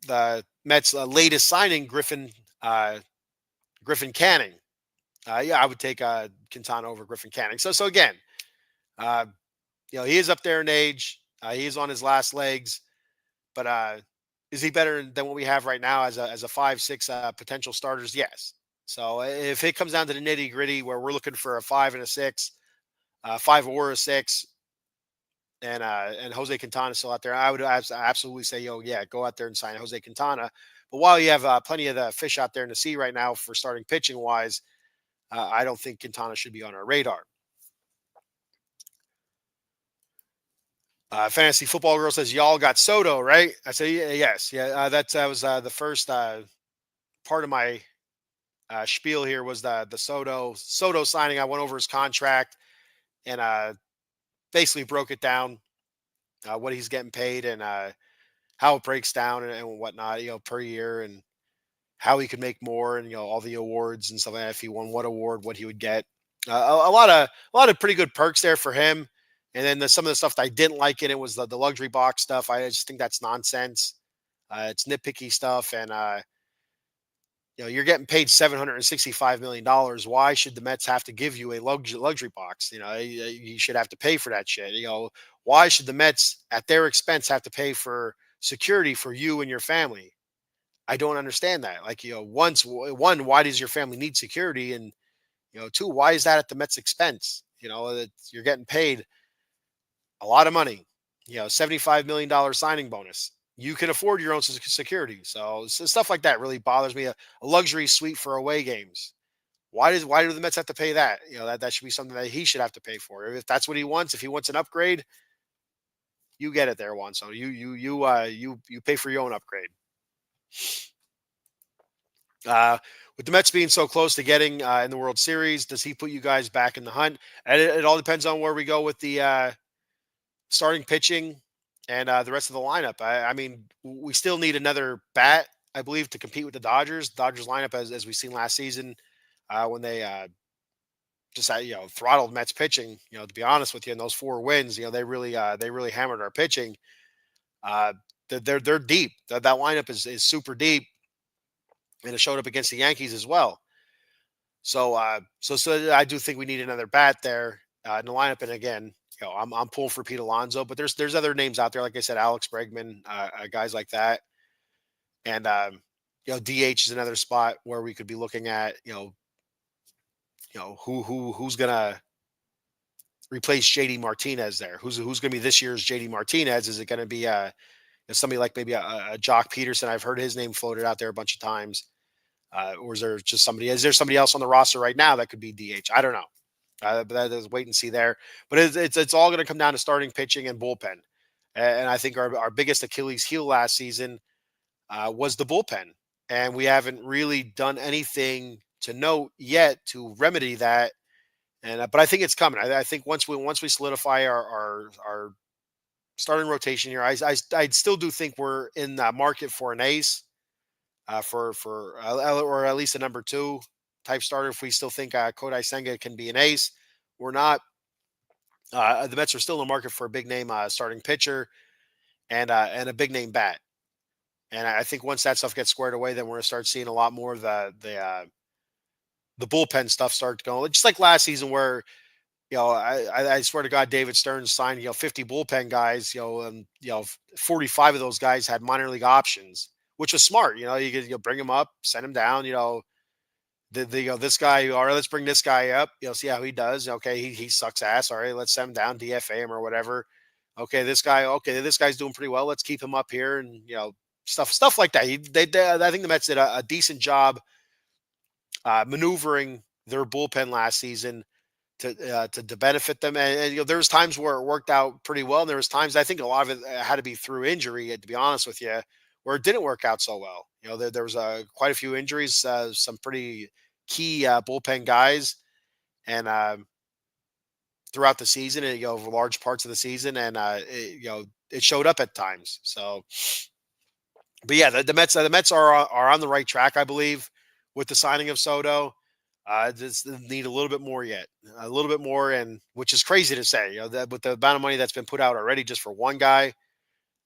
the Mets' latest signing, Griffin Canning. I would take Quintana over Griffin Canning. So again, he is up there in age. He is on his last legs, but is he better than what we have right now as a 5-6 potential starters? Yes. So if it comes down to the nitty gritty where we're looking for a 5 and a 6, 5 or a 6, and Jose Quintana is still out there, I would absolutely say, go out there and sign Jose Quintana. But while you have plenty of the fish out there in the sea right now for starting pitching wise, I don't think Quintana should be on our radar. Fantasy Football Girl says, y'all got Soto, right? I say, yes. Yeah, that was the first part of my spiel here was the Soto signing. I went over his contract and basically broke it down, what he's getting paid and how it breaks down and whatnot, per year, and how he could make more, and all the awards and stuff like that. If he won what award, what he would get. A lot of pretty good perks there for him. And then some of the stuff that I didn't like in it was the luxury box stuff. I just think that's nonsense. It's nitpicky stuff, and you're getting paid $765 million. Why should the Mets have to give you a luxury box? You should have to pay for that shit. Why should the Mets at their expense have to pay for security for you and your family? I don't understand that. One, why does your family need security? And, two, why is that at the Mets expense? You're getting paid a lot of money, $75 million signing bonus. You can afford your own security. So stuff like that really bothers me. A luxury suite for away games. Why do the Mets have to pay that? That should be something that he should have to pay for. If that's what he wants, if he wants an upgrade, you get it there, Juan. So you pay for your own upgrade. With the Mets being so close to getting in the World Series, does he put you guys back in the hunt? And it all depends on where we go with the starting pitching and the rest of the lineup. I mean, we still need another bat, I believe, to compete with the Dodgers. Dodgers lineup, as we've seen last season, when they just throttled Mets pitching. To be honest with you, in those 4 wins, they really hammered our pitching. They're deep. That lineup is super deep, and it showed up against the Yankees as well. So I do think we need another bat there in the lineup. And again, I'm pulling for Pete Alonso, but there's other names out there, like I said, Alex Bregman, guys like that, and DH is another spot where we could be looking at, who's gonna replace JD Martinez there? Who's gonna be this year's JD Martinez? Is it gonna be somebody like maybe a Jock Peterson? I've heard his name floated out there a bunch of times. Or is there just somebody? Is there somebody else on the roster right now that could be DH? I don't know. But that is wait and see there. But it's all going to come down to starting pitching and bullpen. And I think our biggest Achilles heel last season was the bullpen, and we haven't really done anything to note yet to remedy that. And but I think it's coming. I think once we solidify our starting rotation here, I still do think we're in the market for an ace. For or at least a number 2 type starter. If we still think Kodai Senga can be an ace, we're not. The Mets are still in the market for a big name starting pitcher and a big name bat. And I think once that stuff gets squared away, then we're going to start seeing a lot more of the bullpen stuff start going. Just like last season, where I swear to God, David Stearns signed 50 bullpen guys. 45 of those guys had minor league options, which was smart. You could bring them up, send them down. This guy. All right, let's bring this guy up. See how he does. Okay, he sucks ass. All right, let's send him down, DFA him or whatever. Okay, this guy. Okay, this guy's doing pretty well. Let's keep him up here, and stuff like that. I think the Mets did a decent job maneuvering their bullpen last season to benefit them. And there was times where it worked out pretty well, and there was times I think a lot of it had to be through injury. To be honest with you, where it didn't work out so well. There was quite a few injuries, some pretty key bullpen guys, and throughout the season, and over large parts of the season, and it showed up at times. So, but yeah, the Mets are on the right track, I believe, with the signing of Soto. Just need a little bit more yet, a little bit more, and which is crazy to say, that with the amount of money that's been put out already just for one guy.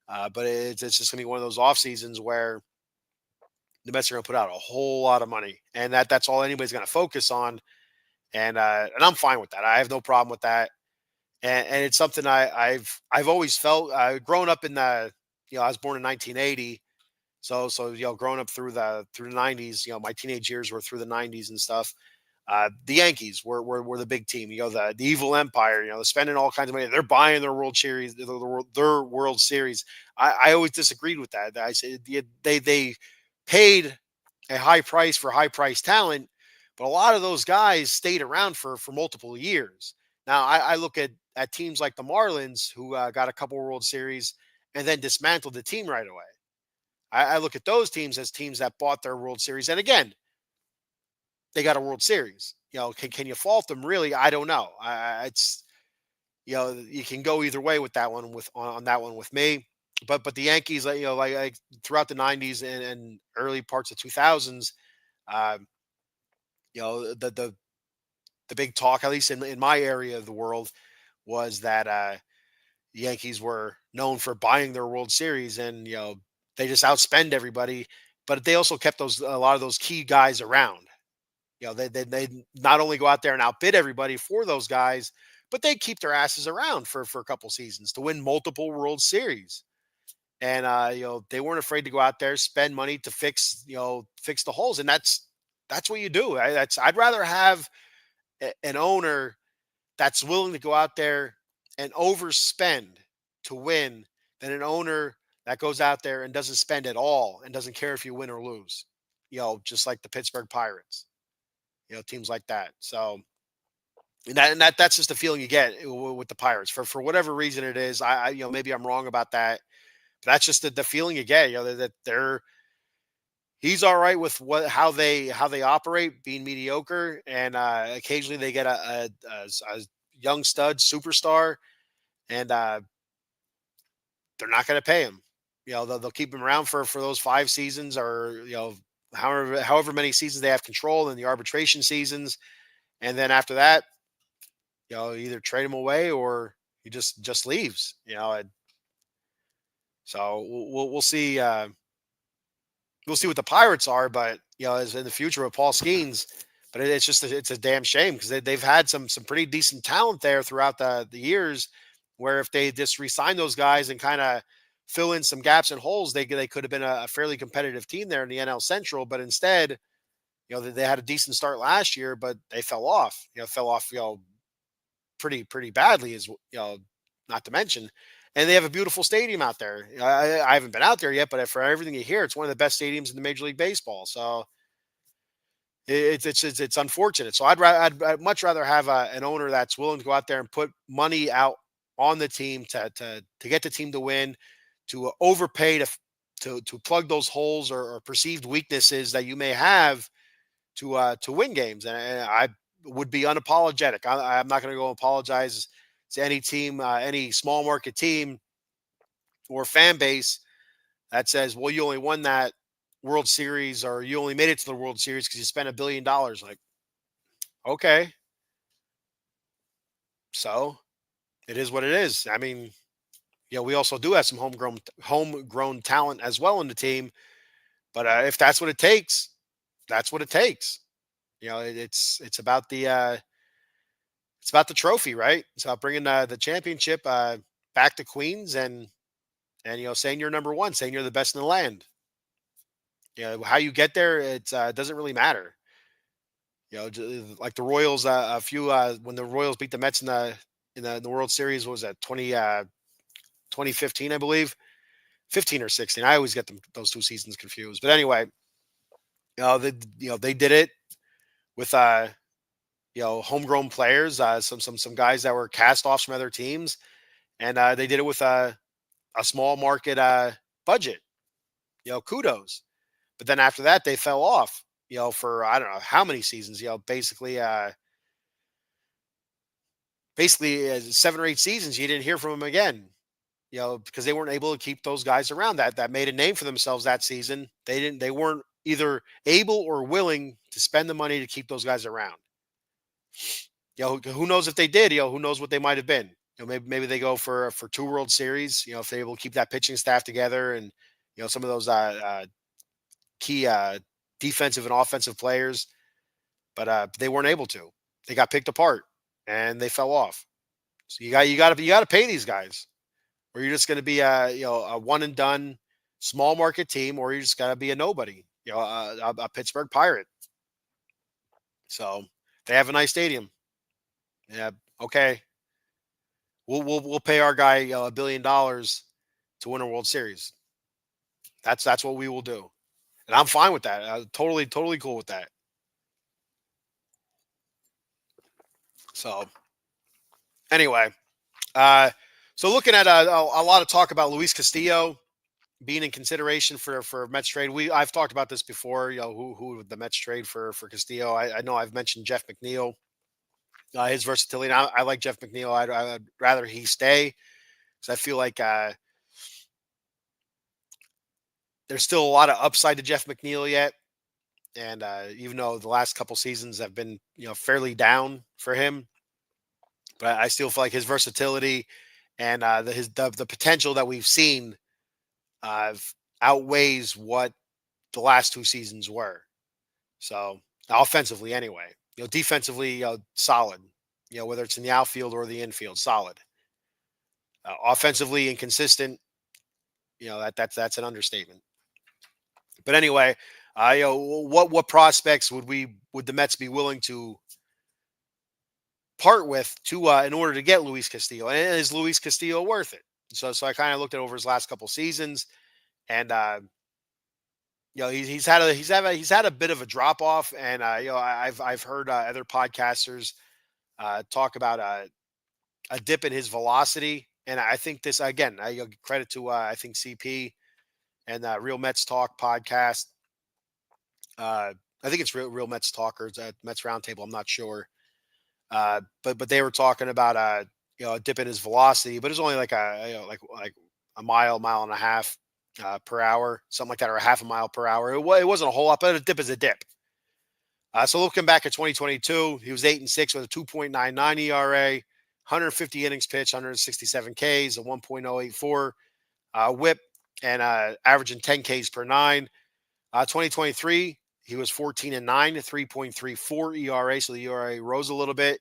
But it's just going to be one of those off seasons where the Mets are going to put out a whole lot of money, and that's all anybody's going to focus on. And I'm fine with that. I have no problem with that. And it's something I've always felt. Growing up in the I was born in 1980. So growing up through the 90s, my teenage years were through the 90s and stuff. The Yankees were the big team. The evil empire. They're spending all kinds of money. They're buying their World Series, their World Series. I always disagreed with that. I said they paid a high price for high price talent, but a lot of those guys stayed around for multiple years. Now I look at teams like the Marlins, who got a couple World Series and then dismantled the team right away. I look at those teams as teams that bought their World Series, and again, they got a World Series. Can you fault them? Really, I don't know. It's you can go either way with that one on that one with me. But the Yankees, like throughout the '90s and early parts of 2000s, uh, the big talk, at least in my area of the world, was that the Yankees were known for buying their World Series, and they just outspend everybody. But they also kept a lot of those key guys around. They not only go out there and outbid everybody for those guys, but they keep their asses around for a couple seasons to win multiple World Series. And they weren't afraid to go out there, spend money to fix the holes, and that's what you do. I'd rather have an owner that's willing to go out there and overspend to win than an owner that goes out there and doesn't spend at all and doesn't care if you win or lose. Just like the Pittsburgh Pirates. Teams like that. So, that's just the feeling you get with the Pirates for whatever reason it is. Maybe I'm wrong about that. But that's just the feeling you get. That he's all right with how they operate, being mediocre, and occasionally they get a young stud superstar, and they're not going to pay him. They'll keep him around for those 5 seasons, or however many seasons they have control in the arbitration seasons, and then after that, either trade him away or he just leaves. So we'll see. We'll see what the Pirates are, but as in the future with Paul Skeens. But it's just it's a damn shame, because they've had some pretty decent talent there throughout the years, where if they just re-sign those guys and kind of fill in some gaps and holes, they could have been a fairly competitive team there in the NL Central. But instead, they had a decent start last year, but they fell off. Pretty badly, is not to mention. And they have a beautiful stadium out there. I haven't been out there yet, but for everything you hear, it's one of the best stadiums in the Major League Baseball. So it's unfortunate. So I'd much rather have an owner that's willing to go out there and put money out on the team to get the team to win, to overpay to plug those holes or perceived weaknesses that you may have to win games. And I would be unapologetic. I'm not going to go apologize to any team, any small market team or fan base that says, well, you only won that World Series, or you only made it to the World Series because you spent $1 billion. Like, okay, So it is what it is. I mean, we also do have some homegrown talent as well in the team. But if that's what it takes, that's what it takes. It's about the trophy, right? It's about bringing the championship back to Queens and saying you're number one, saying you're the best in the land. How you get there, it doesn't really matter. Like the Royals, a few when the Royals beat the Mets in the World Series, what was that 2015, I believe, 15 or 16. I always get those two seasons confused. But anyway, they did it with homegrown players, some guys that were cast offs from other teams, and they did it with a small market budget. Kudos. But then after that, they fell off. For I don't know how many seasons. Basically 7 or 8 seasons, you didn't hear from them again. Because they weren't able to keep those guys around that made a name for themselves that season. They weren't either able or willing to spend the money to keep those guys around. Who knows if they did? Who knows what they might have been? Maybe they go for two World Series. If they're able to keep that pitching staff together and some of those key defensive and offensive players, but they weren't able to. They got picked apart and they fell off. So you got to pay these guys, or you're just going to be a one and done small market team, or you're just going to be a nobody. A Pittsburgh Pirate. So they have a nice stadium. Yeah, okay. We'll pay our guy $1 billion to win a World Series. That's what we will do, and I'm fine with that. Totally cool with that. So anyway, uh, so looking at a lot of talk about Luis Castillo being in consideration for Mets trade. I've talked about this before. Who the Mets trade for Castillo. I know I've mentioned Jeff McNeil, his versatility. And I like Jeff McNeil. I'd rather he stay because I feel like there's still a lot of upside to Jeff McNeil yet. And even though the last couple seasons have been fairly down for him, but I still feel like his versatility and the potential that we've seen uh, outweighs what the last two seasons were. So offensively, anyway, defensively, solid. Whether it's in the outfield or the infield, solid. Offensively inconsistent. That's an understatement. But anyway, what prospects would the Mets be willing to part with to in order to get Luis Castillo? And is Luis Castillo worth it? So I kind of looked at over his last couple seasons, and he's had a bit of a drop off, and I've heard other podcasters talk about a dip in his velocity, and I think this again. I give credit to I think CP and Real Mets Talk podcast. I think it's Real Mets Talkers at Mets Roundtable. I'm not sure, but they were talking about a dip in his velocity, but it's only like like a mile and a half per hour, something like that, or a half a mile per hour. It wasn't a whole lot, but a dip is a dip. So looking back at 2022, he was 8-6 with a 2.99 ERA, 150 innings pitched, 167 Ks, a 1.084 WHIP, and averaging 10 Ks per nine. 2023, he was 14-9, 3.34 ERA, so the ERA rose a little bit,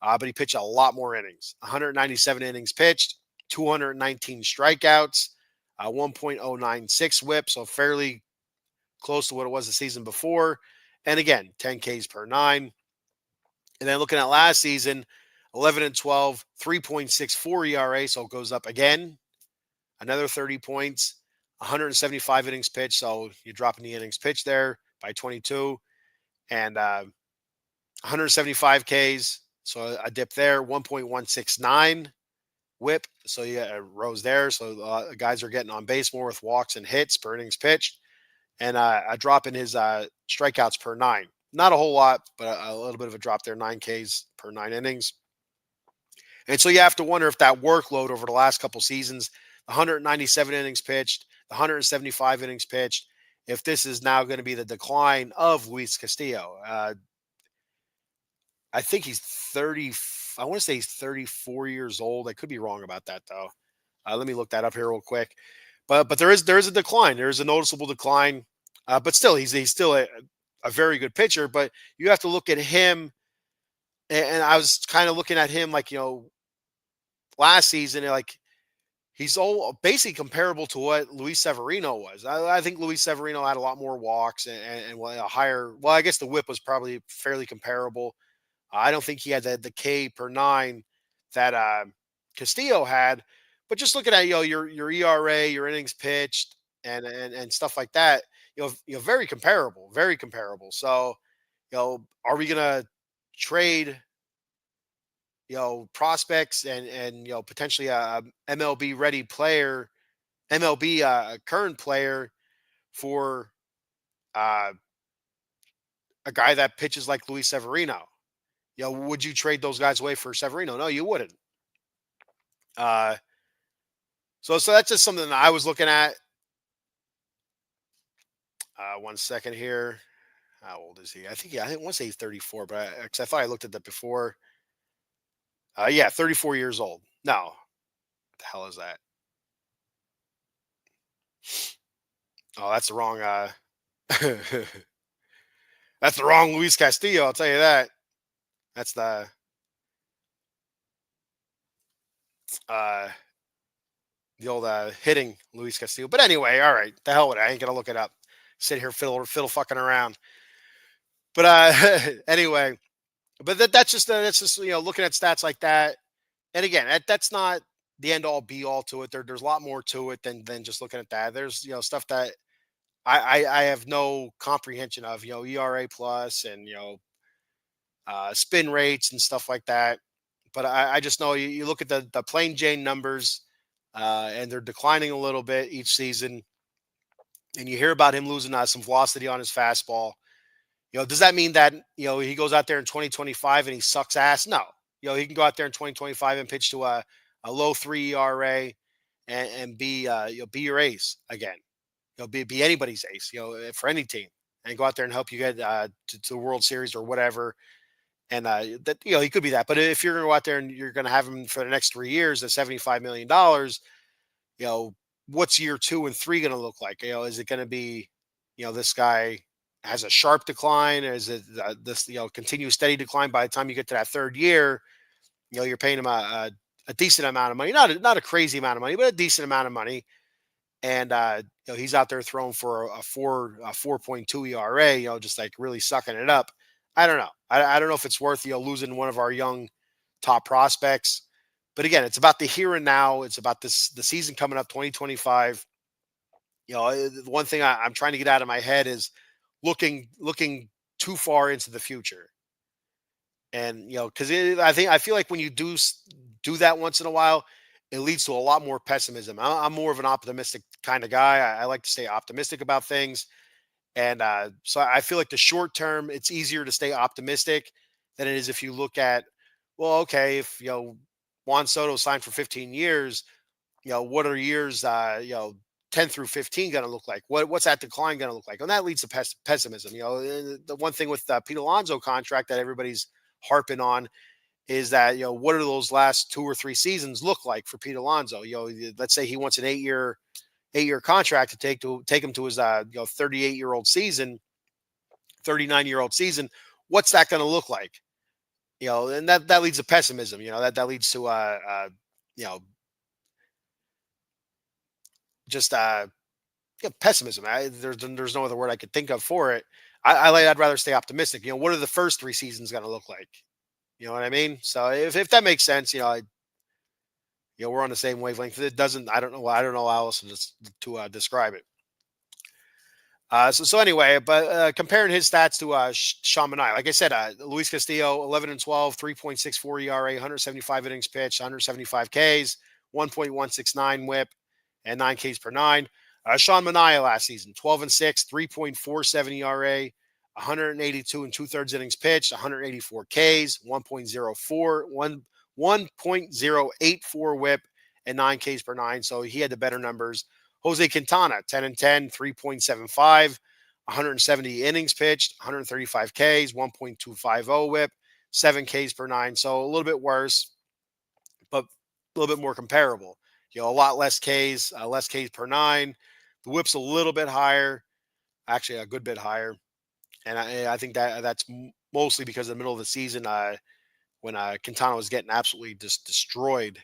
but he pitched a lot more innings. 197 innings pitched, 219 strikeouts, 1.096 WHIP, so fairly close to what it was the season before. And again, 10 Ks per nine. And then looking at last season, 11-12, 3.64 ERA, so it goes up again, another 30 points, 175 innings pitched, so you're dropping the innings pitched there by 22, and 175 Ks, so a dip there, 1.169 WHIP, so you rose there, so guys are getting on base more with walks and hits per innings pitched, and a drop in his strikeouts per nine. Not a whole lot, but a little bit of a drop there, 9 Ks per 9 innings. And so you have to wonder if that workload over the last couple seasons, 197 innings pitched, the 175 innings pitched, if this is now going to be the decline of Luis Castillo. I think he's 34 I want to say he's 34 years old. I could be wrong about that though. Let me look that up here real quick. But there is a decline. There is a noticeable decline. But still, he's still a very good pitcher. But you have to look at him, and I was kind of looking at him like last season, and like he's all basically comparable to what Luis Severino was. I think Luis Severino had a lot more walks and a higher. Well, I guess the WHIP was probably fairly comparable. I don't think he had the K per nine that Castillo had. But just looking at your ERA, your innings pitched, and stuff like that, very comparable, very comparable. So are we gonna trade prospects and potentially a MLB ready player, MLB current player for uh, a guy that pitches like Luis Severino? Would you trade those guys away for Severino? No, you wouldn't. Uh, so that's just something that I was looking at. 1 second here. How old is he? I think I want to say he's 34, but 'cause I thought I looked at that before. Yeah, 34 years old. No, what the hell is that? Oh, that's the wrong. That's the wrong Luis Castillo. I'll tell you that. That's uh, the old hitting Luis Castillo. But anyway, all right. The hell with it. I ain't gonna look it up. Sit here fiddle fucking around. But anyway, but that's just looking at stats like that. And again, that's not the end all be all to it. There's a lot more to it than just looking at that. There's stuff that I have no comprehension of. ERA plus and spin rates and stuff like that. But I just know you look at the plain Jane numbers, and they're declining a little bit each season. And you hear about him losing some velocity on his fastball. Does that mean that he goes out there in 2025 and he sucks ass? No. He can go out there in 2025 and pitch to a low 3 ERA and be be your ace again. Be anybody's ace. For any team, and go out there and help you get to the World Series or whatever. And that he could be that. But if you're going to go out there and you're going to have him for the next 3 years at $75 million, you know, what's year 2 and 3 going to look like? Is it going to be, this guy has a sharp decline, or is it this continuous steady decline? By the time you get to that 3rd year, you're paying him a decent amount of money, not a crazy amount of money, but a decent amount of money. And he's out there throwing for a 4.2 ERA, just like really sucking it up. I don't know. I don't know if it's worth losing one of our young top prospects. But again, it's about the here and now. It's about the season coming up, 2025. The one thing I'm trying to get out of my head is looking too far into the future. And because I feel like when you do that once in a while, it leads to a lot more pessimism. I'm more of an optimistic kind of guy. I like to stay optimistic about things. And so I feel like the short term, it's easier to stay optimistic than it is if you look at, well, okay, if Juan Soto signed for 15 years, what are years 10 through 15 going to look like? What's that decline going to look like? And that leads to pessimism. The one thing with Pete Alonso contract that everybody's harping on is that what are those last 2 or 3 seasons look like for Pete Alonso? Let's say he wants an 8-year contract to take him to his 38-year-old season, 39-year-old season. What's that going to look like? And that leads to pessimism. That leads to just pessimism. There's no other word I could think of for it. I'd rather stay optimistic. What are the first 3 seasons going to look like? You know what I mean? So if that makes sense, we're on the same wavelength. If it doesn't, I don't know how else to describe it. So anyway, but comparing his stats to Sean Manaea, like I said, Luis Castillo, 11-12, 3.64 ERA, 175 innings pitched, 175 Ks, 1.169 WHIP, and 9 Ks per nine. Sean Manaea last season, 12-6, 3.47 ERA, 182 and 2/3 innings pitched, 184 Ks, 1.084 WHIP, and 9 Ks per nine. So he had the better numbers. Jose Quintana, 10-10, 3.75, 170 innings pitched, 135 Ks, 1.250 WHIP, 7 Ks per nine. So a little bit worse, but a little bit more comparable. A lot less Ks per nine. The whip's a little bit higher, actually a good bit higher. And I think that's mostly because in the middle of the season, when Quintana was getting absolutely just destroyed,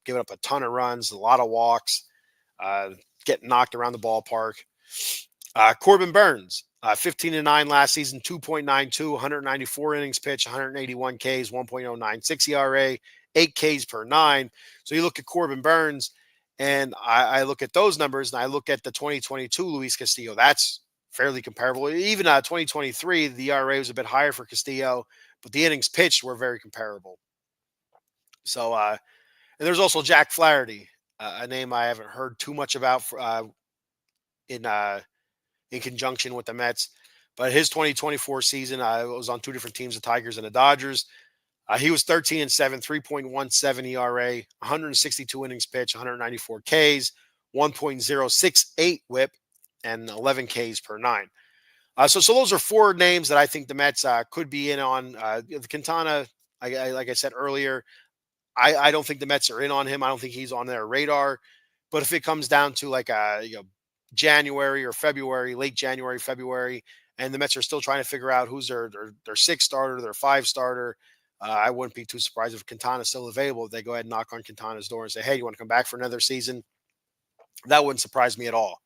giving up a ton of runs, a lot of walks, uh, getting knocked around the ballpark. Corbin Burns, 15-9 last season, 2.92, 194 innings pitched, 181 Ks, 1.096 ERA, 8 Ks per nine. So you look at Corbin Burns, and I look at those numbers, and I look at the 2022 Luis Castillo. That's fairly comparable. Even 2023, the ERA was a bit higher for Castillo, but the innings pitched were very comparable. So, and there's also Jack Flaherty, a name I haven't heard too much about in conjunction with the Mets. But his 2024 season, was on two different teams, the Tigers and the Dodgers. He was 13-7, 3.17 ERA, 162 innings pitched, 194 Ks, 1.068 WHIP, and 11 Ks per nine. So those are four names that I think the Mets could be in on. The Quintana, like I said earlier, I don't think the Mets are in on him. I don't think he's on their radar. But if it comes down to like January or February, late January, February, and the Mets are still trying to figure out who's their sixth starter, their five starter, I wouldn't be too surprised if Quintana's still available. If they go ahead and knock on Quintana's door and say, "Hey, you want to come back for another season?" That wouldn't surprise me at all.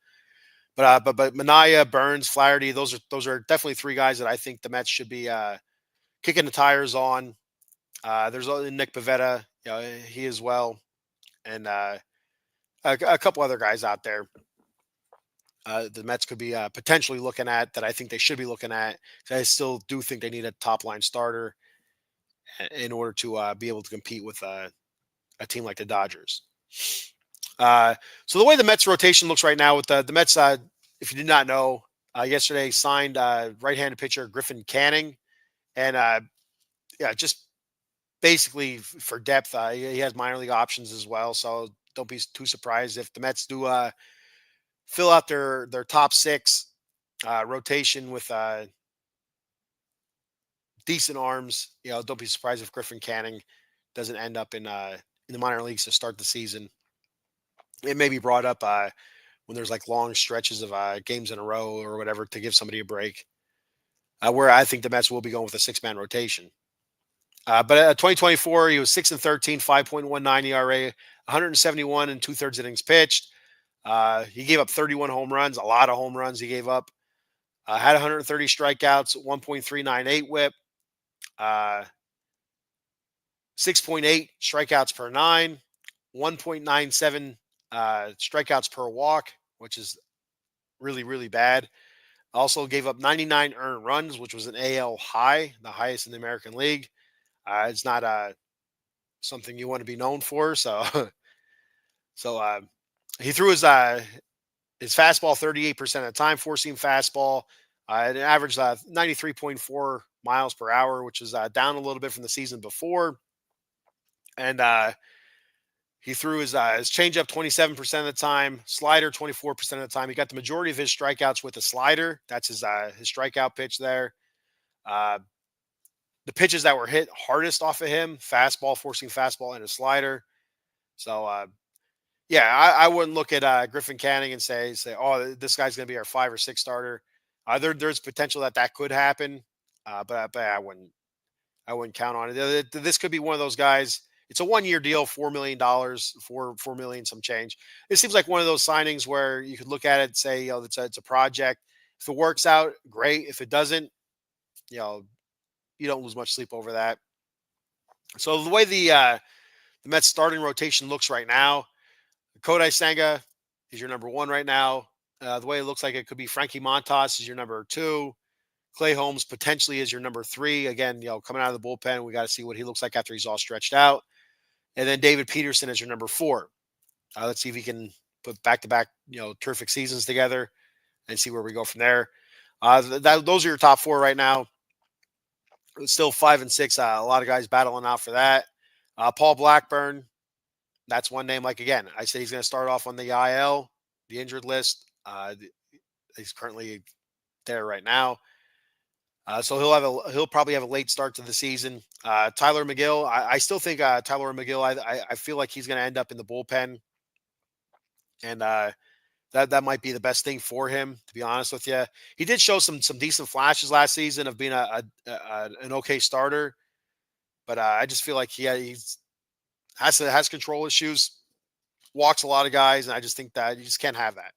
But Manaya, Burns, Flaherty, those are definitely three guys that I think the Mets should be kicking the tires on. There's Nick Pivetta, he as well, and a couple other guys out there. The Mets could be potentially looking at that. I think they should be looking at. I still do think they need a top line starter in order to be able to compete with a team like the Dodgers. So the way the Mets rotation looks right now with the Mets, if you did not know, yesterday signed right-handed pitcher Griffin Canning, and just basically for depth, he has minor league options as well. So don't be too surprised if the Mets do fill out their top six rotation with decent arms. Don't be surprised if Griffin Canning doesn't end up in the minor leagues to start the season. It may be brought up when there's like long stretches of games in a row or whatever to give somebody a break. Where I think the Mets will be going with a six-man rotation. But 2024, he was 6-13, 5.19 ERA, 171 and 2/3 innings pitched. He gave up 31 home runs, a lot of home runs he gave up. Had 130 strikeouts, 1.398 WHIP, 6.8 strikeouts per nine, 1.97 strikeouts per walk, which is really, really bad. Also gave up 99 earned runs, which was an AL high, the highest in the American League. It's not something you want to be known for. So, he threw his fastball 38% of the time, four-seam fastball. It averaged 93.4 miles per hour, which is down a little bit from the season before. And he threw his changeup 27% of the time, slider 24% of the time. He got the majority of his strikeouts with a slider. That's his strikeout pitch there. The pitches that were hit hardest off of him, fastball, four-seam fastball, and a slider. So, I wouldn't look at Griffin Canning and say, oh, this guy's going to be our 5 or 6 starter. There's potential that could happen, but I wouldn't count on it. This could be one of those guys. It's a 1-year deal, $4 million, $4 million some change. It seems like one of those signings where you could look at it and say, it's a project. If it works out, great. If it doesn't, you don't lose much sleep over that. So the way the Mets starting rotation looks right now, Kodai Senga is your number 1 right now. The way it looks like it could be Frankie Montas is your number 2. Clay Holmes potentially is your number 3. Again, coming out of the bullpen, we got to see what he looks like after he's all stretched out. And then David Peterson is your number 4. Let's see if he can put back-to-back, terrific seasons together and see where we go from there. Those are your top 4 right now. It's still 5 and 6. A lot of guys battling out for that. Paul Blackburn, that's one name. Like, again, I say he's going to start off on the IL, the injured list. He's currently there right now. So he'll probably have a late start to the season. Tyler McGill, I still think Tyler McGill. I feel like he's going to end up in the bullpen, and that might be the best thing for him. To be honest with you, he did show some decent flashes last season of being an okay starter, but I just feel like he's has control issues, walks a lot of guys, and I just think that you just can't have that.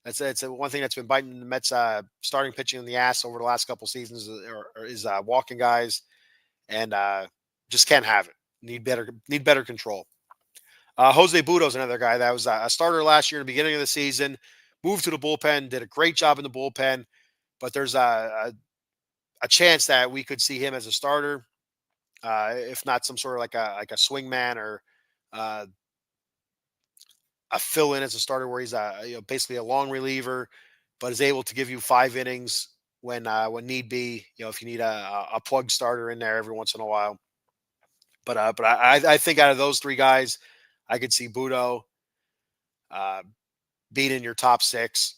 It's one thing that's been biting the Mets starting pitching in the ass over the last couple seasons is walking guys, and just can't have it. Need better control. Jose Budo's another guy that was a starter last year in the beginning of the season, moved to the bullpen, did a great job in the bullpen, but there's a chance that we could see him as a starter, if not some sort of like a swing man or uh, a fill in as a starter where he's basically a long reliever, but is able to give you 5 innings when need be. If you need a plug starter in there every once in a while. But I think out of those three guys, I could see Budo uh, being in your top six.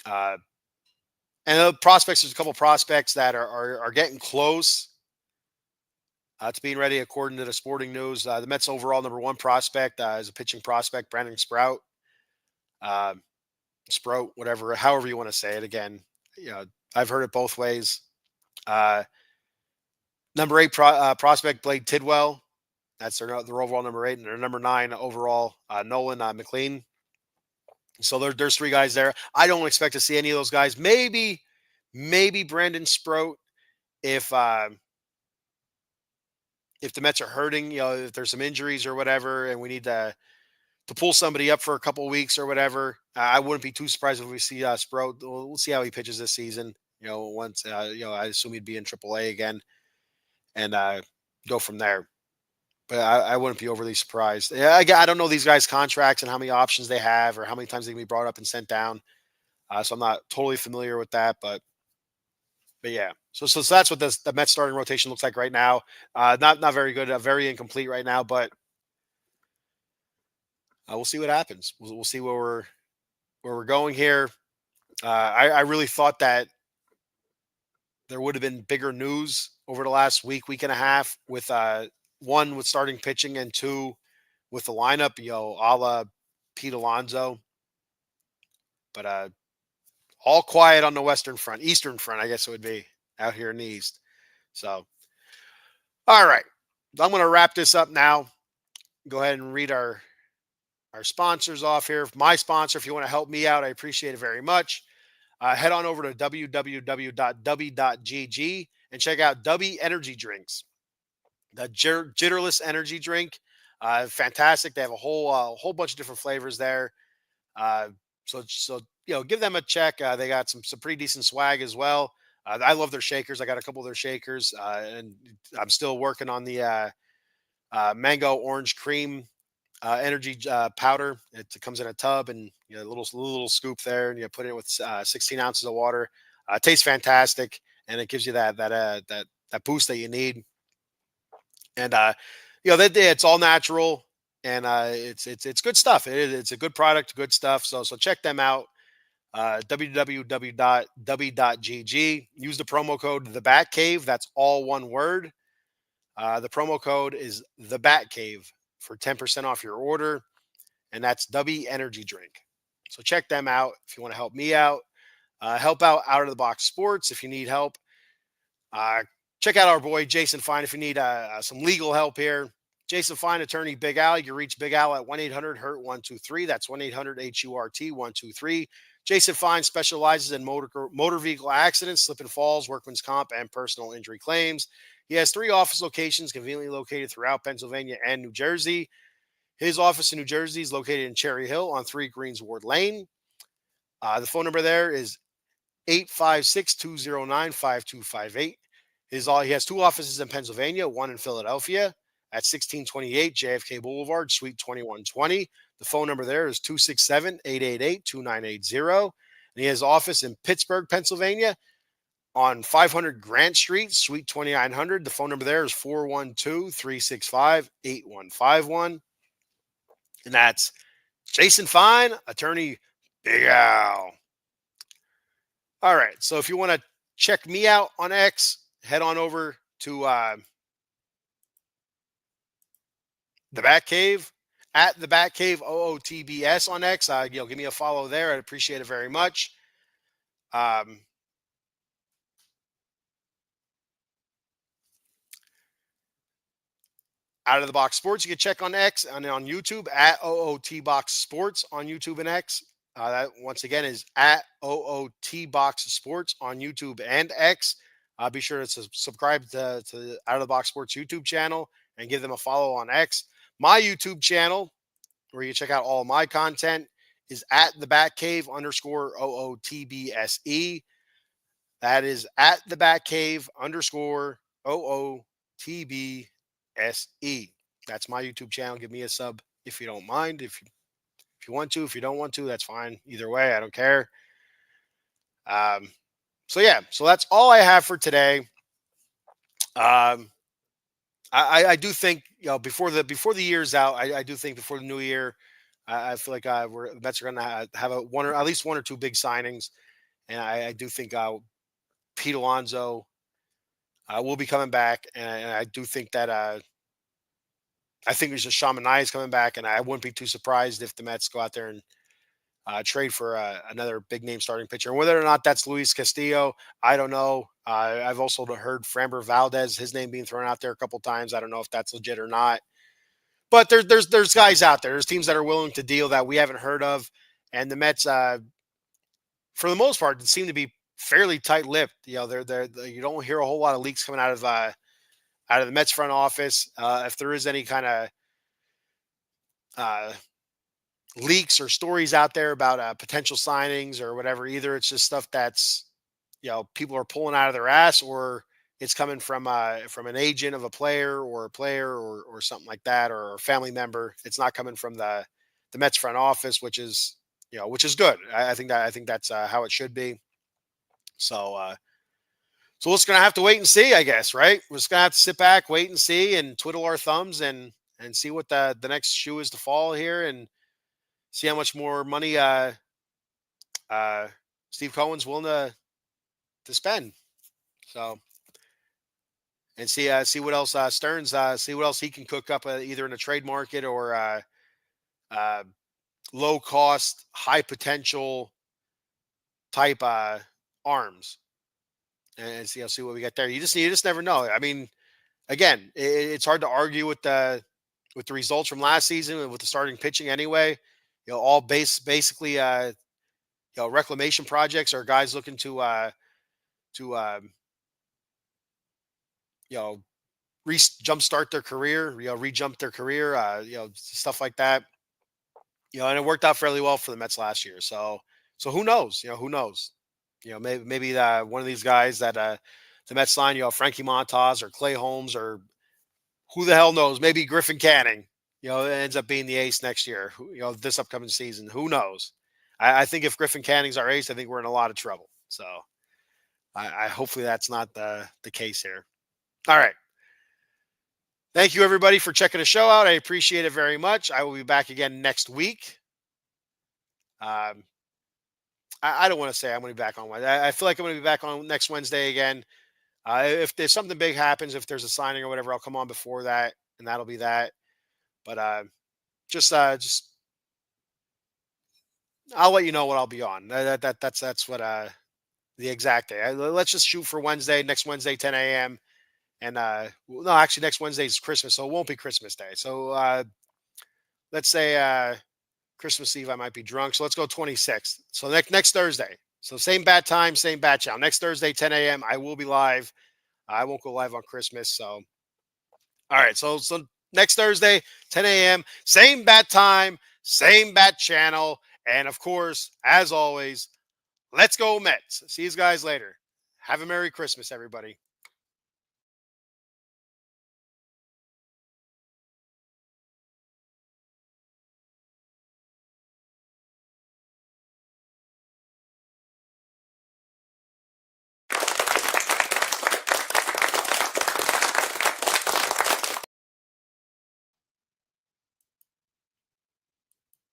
Uh, and the prospects, there's a couple prospects that are getting close to being ready, according to the Sporting News. The Mets' overall number one prospect is a pitching prospect, Brandon Sprout. Uh, Sprout, whatever, however you want to say it. Again, I've heard it both ways. Uh, Number eight prospect, Blade Tidwell. That's their overall number 8, and their number 9 overall, Nolan McLean. So there's three guys there. I don't expect to see any of those guys. Maybe Brandon Sprout if the Mets are hurting, if there's some injuries or whatever, and we need to pull somebody up for a couple of weeks or whatever. I wouldn't be too surprised if we see Sprout. We'll see how he pitches this season. Once I assume he'd be in AAA again, and go from there. But I wouldn't be overly surprised. Yeah, I don't know these guys' contracts and how many options they have or how many times they can be brought up and sent down. So I'm not totally familiar with that, but yeah. So that's what the Mets starting rotation looks like right now. Not very good, very incomplete right now, but we'll see what happens. We'll see where we're going here. I really thought that there would have been bigger news over the last week and a half with one with starting pitching and two with the lineup, a la Pete Alonso. But all quiet on the Eastern front, I guess it would be out here in the East. So, all right, I'm going to wrap this up now. Go ahead and read our sponsors off here. My sponsor, if you want to help me out, I appreciate it very much. Head on over to www.dubby.gg and check out Dubby Energy Drinks, the Jitterless Energy Drink. Fantastic. They have a whole bunch of different flavors there. So give them a check. They got some pretty decent swag as well. I love their shakers. I got a couple of their shakers, and I'm still working on the mango orange cream energy powder. It comes in a tub and a little scoop there, and you put it with 16 ounces of water. It tastes fantastic, and it gives you that boost that you need. And it's all natural, and it's good stuff. It's a good product, good stuff. So check them out. www.dubby.gg. Use the promo code The Bat Cave. That's all one word. The promo code is The Bat Cave for 10% off your order, and that's Dubby Energy Drink. So check them out if you want to help me out. Help out of the Box Sports if you need help. Check out our boy Jason Fine if you need some legal help here. Jason Fine, attorney Big Al. You can reach Big Al at 1-800-HURT-123. That's 1-800-HURT-123. Jason Fine specializes in motor vehicle accidents, slip and falls, workman's comp, and personal injury claims. He has 3 office locations conveniently located throughout Pennsylvania and New Jersey. His office in New Jersey is located in Cherry Hill on 3 Greensward Lane. The phone number there is 856-209-5258. He has 2 offices in Pennsylvania, one in Philadelphia at 1628 JFK Boulevard, Suite 2120. The phone number there is 267-888-2980. And he has an office in Pittsburgh, Pennsylvania on 500 Grant Street, Suite 2900. The phone number there is 412-365-8151. And that's Jason Fine, attorney Big Al. All right. So if you want to check me out on X. Head on over to the Batcave at the Batcave OOTBS on X. Give me a follow there. I'd appreciate it very much. Um, Out of the Box Sports, you can check on X and on YouTube at OOT Box Sports on YouTube and X. That once again is at OOT Box Sports on YouTube and X. Be sure to subscribe to Out of the Box Sports YouTube channel and give them a follow on X. My YouTube channel, where you check out all of my content, is at the Batcave _ OOTBSE. That is at the Batcave _ OOTBSE. That's my YouTube channel. Give me a sub if you don't mind. If you want to, if you don't want to, that's fine. Either way, I don't care. So that's all I have for today. I do think before the year's out, I do think before the new year, I feel like the Mets are going to have at least one or two big signings, and I do think Pete Alonso will be coming back, and I do think that I think there's just Sean Manaea is coming back, and I wouldn't be too surprised if the Mets go out there and trade for another big name starting pitcher. And whether or not that's Luis Castillo, I don't know. I've also heard Framber Valdez, his name being thrown out there a couple times. I don't know if that's legit or not. But there's guys out there. There's teams that are willing to deal that we haven't heard of, and the Mets, for the most part, seem to be fairly tight-lipped. You don't hear a whole lot of leaks coming out of the Mets front office. If there is any kind of leaks or stories out there about potential signings or whatever, either it's just stuff that's people are pulling out of their ass, or it's coming from an agent of a player or something like that, or a family member. It's not coming from the Mets front office, which is good. I think that's how it should be. So we're just gonna have to wait and see, I guess, right? We're just gonna have to sit back, wait and see, and twiddle our thumbs and see what the next shoe is to fall here, and see how much more money Steve Cohen's willing to spend. So, and see what else Stearns see what else he can cook up either in a trade market or low cost, high potential type arms, and see what we get there. You just never know. I mean, again, it's hard to argue with the results from last season and with the starting pitching anyway. All basically reclamation projects, or guys looking to jumpstart their career, re-jump their career, stuff like that. And it worked out fairly well for the Mets last year. So who knows? Who knows? Maybe one of these guys that the Mets sign, Frankie Montas or Clay Holmes, or who the hell knows? Maybe Griffin Canning, ends up being the ace next year. This upcoming season. Who knows? I think if Griffin Canning's our ace, I think we're in a lot of trouble. So I hopefully that's not the case here. All right. Thank you, everybody, for checking the show out. I appreciate it very much. I will be back again next week. I don't want to say I'm going to be back on Wednesday. I feel like I'm going to be back on next Wednesday again. If there's something big happens, if there's a signing or whatever, I'll come on before that, and that'll be that. But just I'll let you know what I'll be on. That's what the exact day. Let's just shoot for next Wednesday, 10 a.m. And no, actually, next Wednesday is Christmas, so it won't be Christmas Day. So let's say Christmas Eve, I might be drunk. So let's go 26th. So next Thursday. So same bat time, same bat channel. Next Thursday, 10 a.m. I will be live. I won't go live on Christmas. So, all right. So next Thursday, 10 a.m. Same bat time, same bat channel. And of course, as always, let's go Mets. See you guys later. Have a Merry Christmas, everybody.